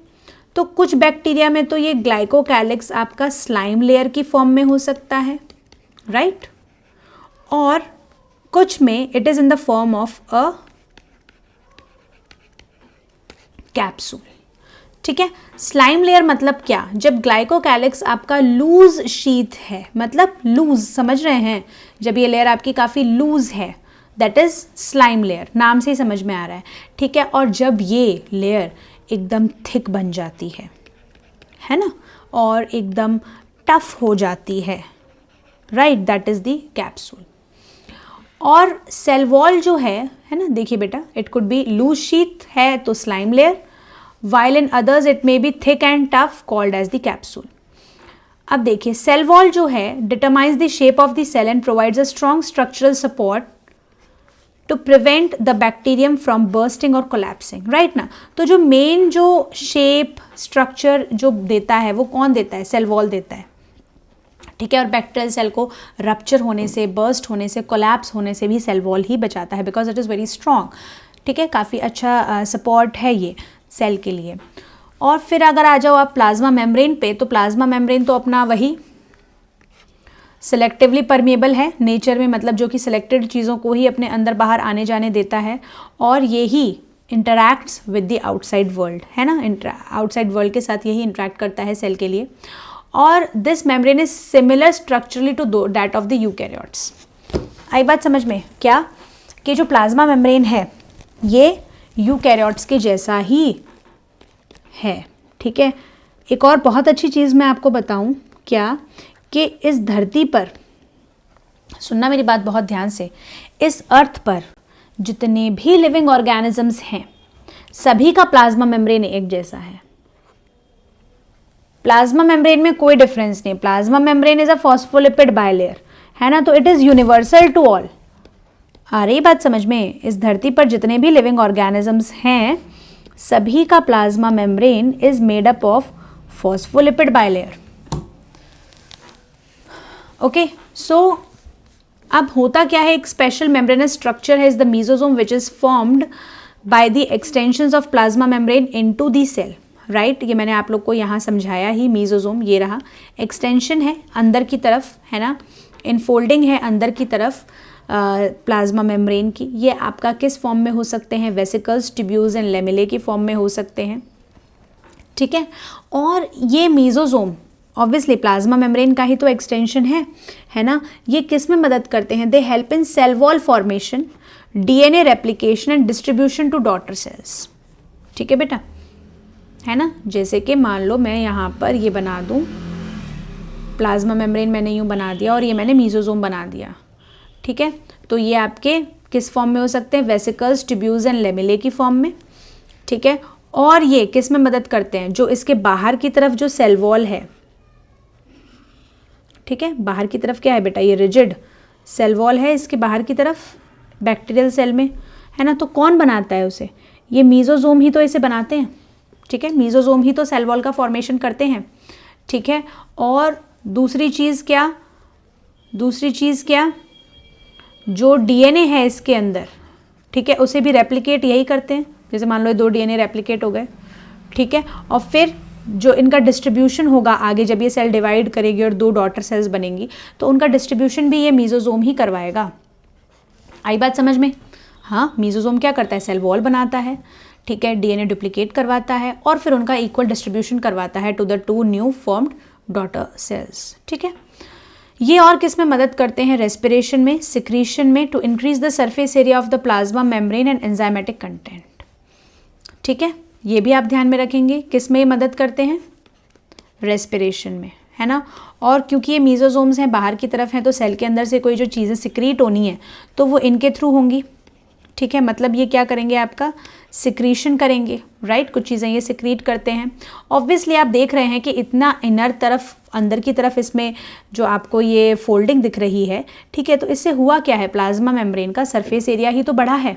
तो कुछ बैक्टीरिया में तो ये ग्लाइकोकैलिक्स आपका स्लाइम लेयर की फॉर्म में हो सकता है, राइट, और कुछ में it is in the form of a capsule. ठीक है, स्लाइम लेयर मतलब क्या, जब ग्लाइकोकैलिक्स आपका लूज शीथ है, मतलब लूज, समझ रहे हैं, जब ये लेयर आपकी काफ़ी लूज है, दैट इज स्लाइम लेयर, नाम से ही समझ में आ रहा है। ठीक है, और जब ये लेयर एकदम थिक बन जाती है ना, और एकदम टफ हो जाती है, right, that is the capsule. और सेल वॉल जो है ना, देखिए बेटा, it could be loose sheath है तो slime layer, while in others it may be thick and tough called as the capsule. अब देखिए सेल वॉल जो है determines the shape of the cell and provides a strong structural support to prevent the bacterium from bursting or collapsing, right ना. तो जो main जो shape structure जो देता है वो कौन देता है? सेल वॉल देता है, ठीक है. और बैक्टीरियल सेल को रप्चर होने से, बर्स्ट होने से, कोलैप्स होने से भी सेल वॉल ही बचाता है, because it is very strong, ठीक है. काफ़ी अच्छा सपोर्ट है ये सेल के लिए. और फिर अगर आ जाओ आप प्लाज्मा मेम्ब्रेन पे, तो प्लाज्मा मेम्ब्रेन तो अपना वही सिलेक्टिवली परमेबल है नेचर में, मतलब जो कि सिलेक्टेड चीज़ों को ही अपने अंदर बाहर आने जाने देता है, और यही interacts with the outside world, है ना. आउटसाइड वर्ल्ड के साथ यही इंटरैक्ट करता है सेल के लिए. और this membrane is similar structurally to that of the eukaryotes. आई बात समझ में क्या? कि जो प्लाज्मा मेम्ब्रेन है ये यूकैरियोट्स के जैसा ही है, ठीक है. एक और बहुत अच्छी चीज़ मैं आपको बताऊं, क्या कि इस धरती पर, सुनना मेरी बात बहुत ध्यान से, इस अर्थ पर जितने भी लिविंग ऑर्गेनिजम्स हैं सभी का प्लाज्मा मेम्ब्रेन एक जैसा है. प्लाज्मा मेम्ब्रेन में कोई डिफरेंस नहीं. Plasma membrane is a phospholipid bilayer, है ना. तो it is universal to all. आ रही बात समझ में? इस धरती पर जितने भी लिविंग ऑर्गेनिजम्स हैं सभी का plasma membrane is made up of phospholipid bilayer. Okay, so अब होता क्या है, एक स्पेशल मेम्ब्रेनस स्ट्रक्चर है, is the mesosome which is formed by the extensions of plasma membrane into the cell, right. ये मैंने आप लोग को यहाँ समझाया ही. मीजोसोम ये रहा, एक्सटेंशन है अंदर की तरफ, है ना, इनफोल्डिंग है अंदर की तरफ प्लाज्मा मेम्ब्रेन की. ये आपका किस फॉर्म में हो सकते हैं? वेसिकल्स, ट्यूब्यूल्स एंड लेमिले की फॉर्म में हो सकते हैं, ठीक है. और ये मीजोसोम ऑब्वियसली प्लाज्मा मेम्ब्रेन का ही तो एक्सटेंशन है ना. ये किस में मदद करते हैं? They help in cell wall formation, DNA replication and distribution to daughter cells, ठीक है बेटा, है ना. जैसे कि मान लो मैं यहाँ पर ये बना दूँ, प्लाज्मा मेम्ब्रेन मैंने यूँ बना दिया और ये मैंने मीजोसोम बना दिया, ठीक है. तो ये आपके किस फॉर्म में हो सकते हैं? वेसिकल्स, ट्यूब्यूल्स एंड लेमिले की फॉर्म में, ठीक है. और ये किस में मदद करते हैं? जो इसके बाहर की तरफ जो सेल वॉल है, ठीक है, बाहर की तरफ क्या है बेटा? ये रिजिड सेल वॉल है इसके बाहर की तरफ बैक्टीरियल सेल में, है ना. तो कौन बनाता है उसे? ये मीजोसोम ही तो इसे बनाते हैं, ठीक है. मीजोसोम ही तो सेल वॉल का फॉर्मेशन करते हैं, ठीक है. और दूसरी चीज़ क्या, जो डीएनए है इसके अंदर, ठीक है, उसे भी रेप्लिकेट यही करते हैं. जैसे मान लो 2 डीएनए रेप्लिकेट हो गए, ठीक है. और फिर जो इनका डिस्ट्रीब्यूशन होगा आगे, जब ये सेल डिवाइड करेगी और 2 डॉटर सेल्स बनेंगी, तो उनका डिस्ट्रीब्यूशन भी ये मीजोसोम ही करवाएगा. आई बात समझ में? हाँ, मीजोसोम क्या करता है? सेल वॉल बनाता है, ठीक है, डीएनए डुप्लीकेट करवाता है और फिर उनका इक्वल डिस्ट्रीब्यूशन करवाता है to the 2 new formed daughter cells, ठीक है. ये और किस में मदद करते हैं? रेस्पिरेशन में, सिक्रीशन में, to increase the surface area of the plasma membrane and enzymatic content, ठीक है. ये भी आप ध्यान में रखेंगे, किस में ये मदद करते हैं? रेस्पिरेशन में, है ना. और क्योंकि ये मीजोसोम्स हैं, बाहर की तरफ हैं, तो सेल के अंदर से कोई जो चीज़ें सिक्रीट होनी है तो वो इनके थ्रू होंगी, ठीक है. मतलब ये क्या करेंगे? आपका सिक्रीशन करेंगे, राइट. कुछ चीज़ें ये सिक्रीट करते हैं. ऑब्वियसली आप देख रहे हैं कि इतना इनर तरफ, अंदर की तरफ इसमें जो आपको ये फोल्डिंग दिख रही है, ठीक है. तो इससे हुआ क्या है? प्लाज्मा मेम्ब्रेन का सरफेस एरिया ही तो बढ़ा है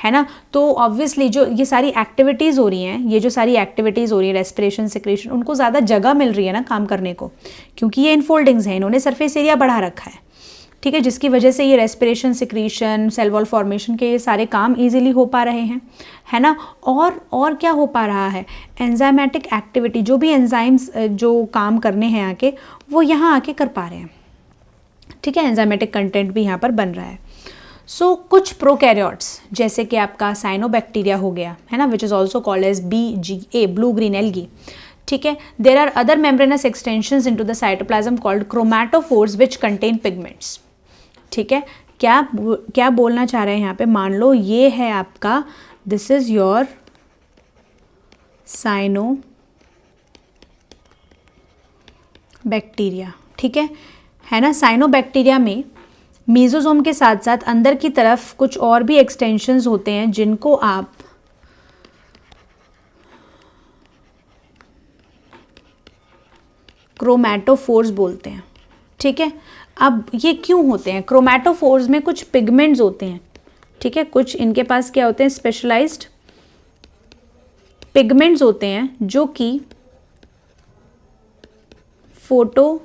ना. तो ऑब्वियसली जो ये सारी एक्टिविटीज़ हो रही हैं, ये जो सारी एक्टिविटीज़ हो रही है, रेस्पिरेशन, सिक्रीशन, उनको ज़्यादा जगह मिल रही है ना काम करने को, क्योंकि ये इनफोल्डिंग्स हैं, इन्होंने सरफेस एरिया बढ़ा रखा है, ठीक है. जिसकी वजह से ये respiration, secretion, cell wall formation के ये सारे काम इजीली हो पा रहे हैं, है ना. और क्या हो पा रहा है? एंजाइमेटिक एक्टिविटी, जो भी एंजाइम्स जो काम करने हैं आके, वो यहाँ आके कर पा रहे हैं, ठीक है. एंजाइमेटिक कंटेंट भी यहाँ पर बन रहा है. सो कुछ प्रोकैरियोट्स, जैसे कि आपका साइनोबैक्टीरिया हो गया, है ना, which is also called as BGA, blue green algae, ठीक है. There are other membranous extensions into the cytoplasm called chromatophores which contain pigments, ठीक है. क्या बोलना चाह रहे हैं यहाँ पे? मान लो ये है आपका, दिस इज योर साइनोबैक्टीरिया, ठीक है ना. साइनोबैक्टीरिया में मीजोजोम के साथ साथ अंदर की तरफ कुछ और भी एक्सटेंशंस होते हैं जिनको आप क्रोमैटोफोर्स बोलते हैं। ठीक है, अब ये क्यों होते हैं? क्रोमैटोफोर्स में कुछ पिगमेंट्स होते हैं। ठीक है, कुछ इनके पास क्या होते हैं? स्पेशलाइज्ड पिगमेंट्स होते हैं जो कि फोटो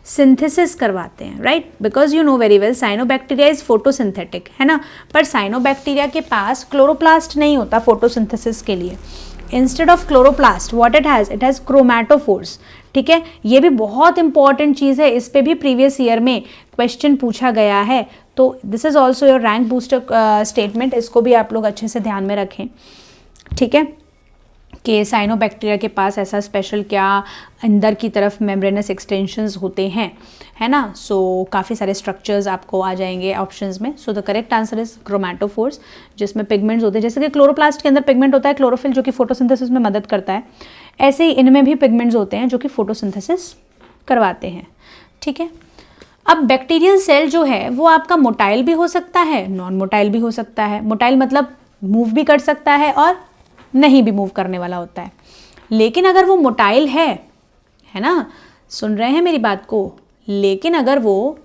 सिंथेसिस करवाते हैं, right? Because you know very well cyanobacteria is photosynthetic, है ना? पर साइनोबैक्टीरिया के पास क्लोरोप्लास्ट नहीं होता फोटोसिंथेसिस के लिए। Instead of chloroplast what it has chromatophores. ठीक है, ये भी बहुत इंपॉर्टेंट चीज़ है, इस पे भी प्रीवियस ईयर में क्वेश्चन पूछा गया है। तो this is also your rank booster statement, इसको भी आप लोग अच्छे से ध्यान में रखें। ठीक है, कि साइनोबैक्टीरिया के पास ऐसा स्पेशल क्या अंदर की तरफ मेम्ब्रेनस एक्सटेंशंस होते हैं, है ना? सो काफ़ी सारे स्ट्रक्चर्स आपको आ जाएंगे ऑप्शंस में। So the correct answer is chromatophores, जिसमें पिगमेंट्स होते हैं। जैसे कि क्लोरोप्लास्ट के अंदर पिगमेंट होता है क्लोरोफिल, जो कि फोटोसिंथेसिस में मदद करता है, ऐसे ही इनमें भी पिगमेंट्स होते हैं जो कि फोटोसिंथेसिस करवाते हैं। ठीक है, अब बैक्टीरियल सेल जो है वो आपका मोटाइल भी हो सकता है, नॉन मोटाइल भी हो सकता है। मोटाइल मतलब मूव भी कर सकता है और नहीं भी मूव करने वाला होता है। लेकिन अगर वो मोटाइल है ना, सुन रहे हैं मेरी बात को? लेकिन अगर वो,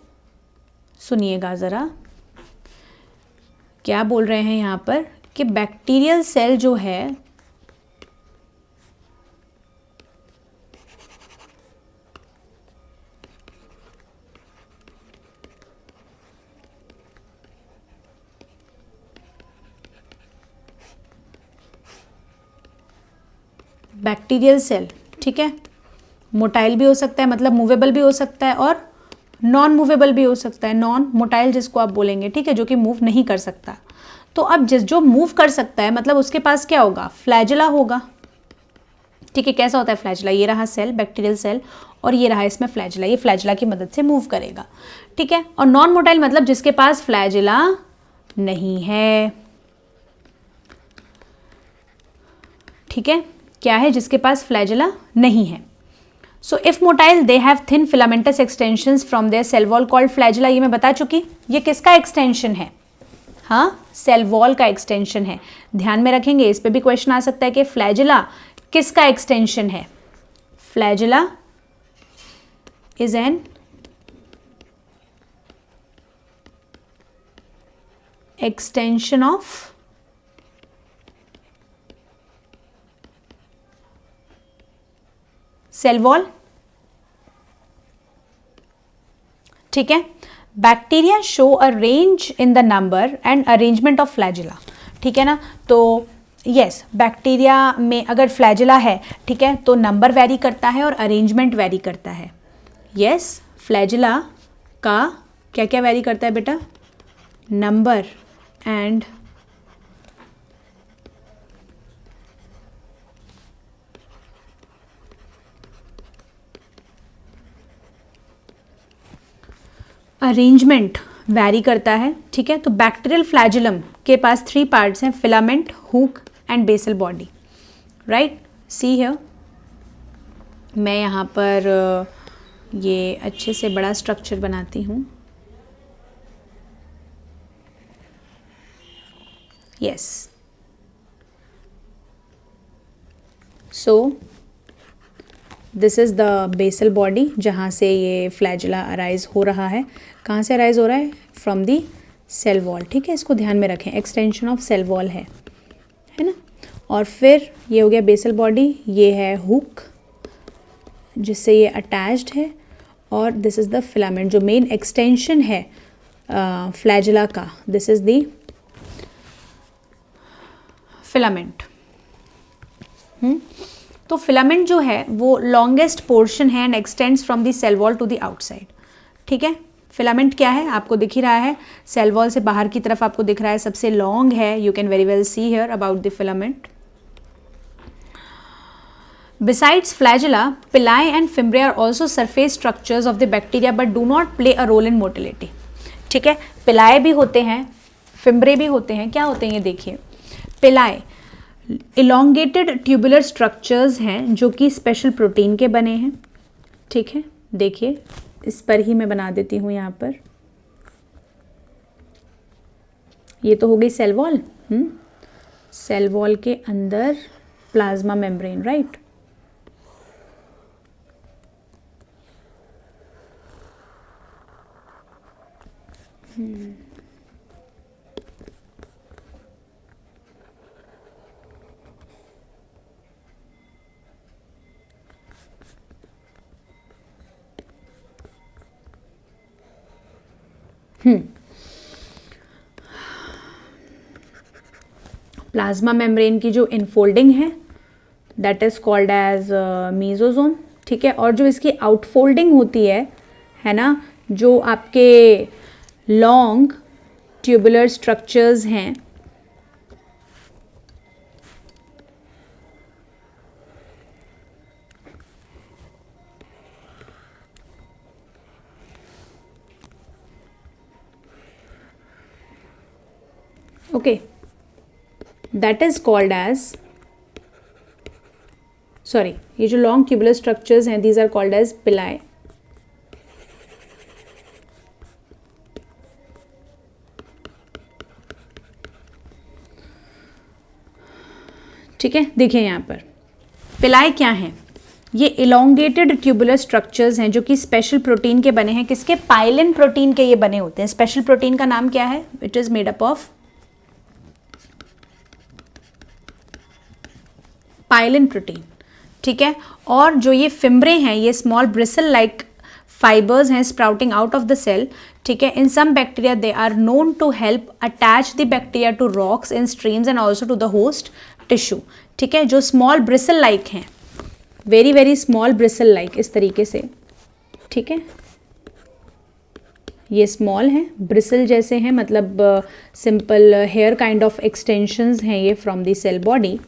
सुनिएगा ज़रा क्या बोल रहे हैं यहाँ पर, कि बैक्टीरियल सेल जो है बैक्टीरियल सेल, ठीक है, मोटाइल भी हो सकता है, मतलब मूवेबल भी हो सकता है, और नॉन मूवेबल भी हो सकता है। नॉन मोटाइल जिसको आप बोलेंगे, ठीक है, जो कि मूव नहीं कर सकता। तो अब जो मूव कर सकता है मतलब उसके पास क्या होगा? फ्लैजिला होगा। ठीक है, कैसा होता है फ्लैजिला? ये रहा सेल, बैक्टीरियल सेल, और ये रहा इसमें फ्लैजिला। ये फ्लैजिला की मदद से मूव करेगा। ठीक है, और नॉन मोटाइल मतलब जिसके पास फ्लैजिला नहीं है। ठीक है, क्या है? जिसके पास फ्लैजिला नहीं है। So if motile they have thin filamentous extensions from their cell wall called flagella. ये मैं बता चुकी। ये किसका एक्सटेंशन है? हाँ, सेल वॉल का एक्सटेंशन है। ध्यान में रखेंगे, इस पे भी क्वेश्चन आ सकता है कि फ्लैजिला किसका एक्सटेंशन है? Flagella is an extension of cell wall. ठीक है, bacteria show a range in the number and arrangement of flagella. ठीक है ना? तो यस, बैक्टीरिया में अगर फ्लैजिला है, ठीक है, तो नंबर वेरी करता है और अरेंजमेंट वेरी करता है। यस, फ्लैजिला का क्या क्या वेरी करता है बेटा? नंबर एंड अरेंजमेंट वैरी करता है। ठीक है, तो बैक्टीरियल फ्लैजिलम के पास 3 पार्ट्स हैं, filament, hook and basal body. Right, see here, मैं यहाँ पर ये अच्छे से बड़ा स्ट्रक्चर बनाती हूँ। Yes, so this is the basal body, जहाँ से ये फ्लैजिला अराइज हो रहा है। कहाँ से अराइज हो रहा है? From the cell wall. ठीक है, इसको ध्यान में रखें, एक्सटेंशन ऑफ सेल वॉल है ना? और फिर ये हो गया बेसल बॉडी, ये है हुक जिससे ये अटैच्ड है, और दिस इज़ द फिलामेंट जो मेन एक्सटेंशन है फ्लैजिला का। This is the filament. तो फिलामेंट जो है वो लॉन्गेस्ट पोर्शन है and extends from the cell wall to the outside. ठीक है, फिलामेंट क्या है? आपको दिख ही रहा है, सेल वॉल से बाहर की तरफ आपको दिख रहा है, सबसे लॉन्ग है। You can very well see here about the filament. Besides flagella, pillae and fimbriae are also surface structures of the bacteria but do not play a role in motility. ठीक है, पिलाए भी होते हैं, फिम्ब्रे भी होते हैं। क्या होते हैं ये देखिए। पिलाए इलोंगेटेड ट्यूबुलर स्ट्रक्चर्स हैं जो कि स्पेशल प्रोटीन के बने हैं। ठीक है, देखिए इस पर ही मैं बना देती हूँ यहाँ पर। ये तो हो गई सेल वॉल। सेल वॉल के अंदर plasma membrane, right. Plasma membrane की जो इनफोल्डिंग है that is called as mesosome, ठीक है। और जो इसकी आउटफोल्डिंग होती है ना, जो आपके लॉन्ग ट्यूबुलर स्ट्रक्चर्स हैं, okay, that is called as, sorry, ये जो लॉन्ग ट्यूबुलर स्ट्रक्चर्स हैं these are called as pili. ठीक है, देखिए यहाँ पर पिलाई क्या है, ये इलोंगेटेड ट्यूबुलर स्ट्रक्चर्स हैं जो कि स्पेशल प्रोटीन के बने हैं। किसके? पाइलिन प्रोटीन के ये बने होते हैं। स्पेशल प्रोटीन का नाम क्या है? It is made up of pilin protein, ठीक है। और जो ये फिम्ब्रे हैं, ये स्मॉल ब्रिसल लाइक फाइबर्स हैं sprouting out of the cell, ठीक है। In some bacteria they are known to help attach the bacteria to rocks in streams and also to the host tissue, ठीक है। जो small bristle like हैं, very very small bristle like, इस तरीके से, ठीक है। ये स्मॉल हैं, ब्रिसल जैसे हैं, मतलब simple hair kind of extensions हैं ये फ्रॉम द सेल बॉडी।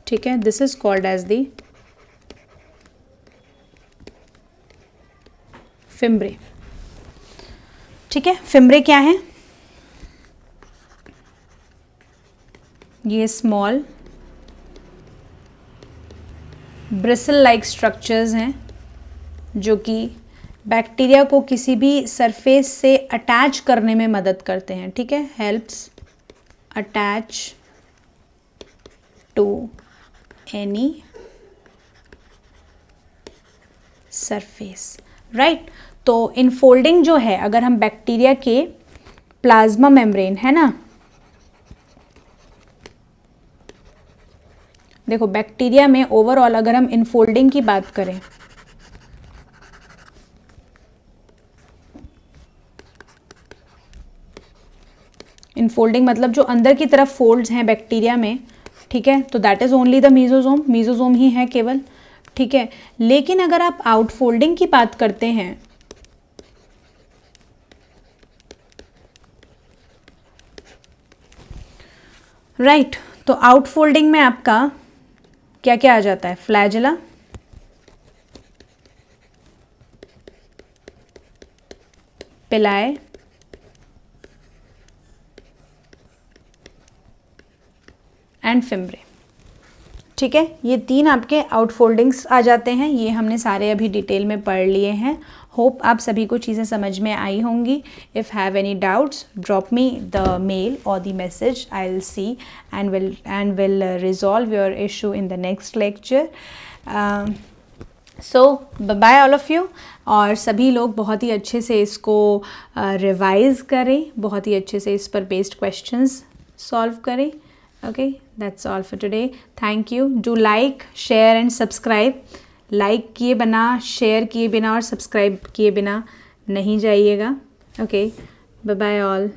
ठीक है, this is called as the fimbriae, ठीक है। फिम्ब्रे क्या है? ये स्मॉल ब्रिसल लाइक स्ट्रक्चर्स हैं जो कि बैक्टीरिया को किसी भी सरफेस से अटैच करने में मदद करते हैं, ठीक है। Helps attach to any surface, right. तो इनफोल्डिंग जो है, अगर हम बैक्टीरिया के प्लाज्मा मेम्ब्रेन है ना, देखो बैक्टीरिया में ओवरऑल अगर हम इनफोल्डिंग की बात करें, इनफोल्डिंग मतलब जो अंदर की तरफ फोल्ड्स हैं बैक्टीरिया में, ठीक है, तो that is only the mesosome, mesosome ही है केवल, ठीक है। लेकिन अगर आप आउटफोल्डिंग की बात करते हैं, राइट, तो आउटफोल्डिंग में आपका क्या क्या आ जाता है? फ्लैजेला, पिलाए, एंड फिम्ब्रे, ठीक है। ये तीन आपके आउटफोल्डिंग्स आ जाते हैं। ये हमने सारे अभी डिटेल में पढ़ लिए हैं। होप आप सभी को चीज़ें समझ में आई होंगी। If have any doubts drop me the mail और the message, I will see and will resolve your issue in the next lecture. So bye all of you. और सभी लोग बहुत ही अच्छे से इसको रिवाइज करें, बहुत ही अच्छे से इस पर बेस्ड क्वेश्चंस सॉल्व करें। Okay, that's all for today. Thank you. Do like, share and subscribe. Like किए बिना, शेयर किए बिना और सब्सक्राइब किए बिना नहीं जाइएगा। Okay, bye bye all.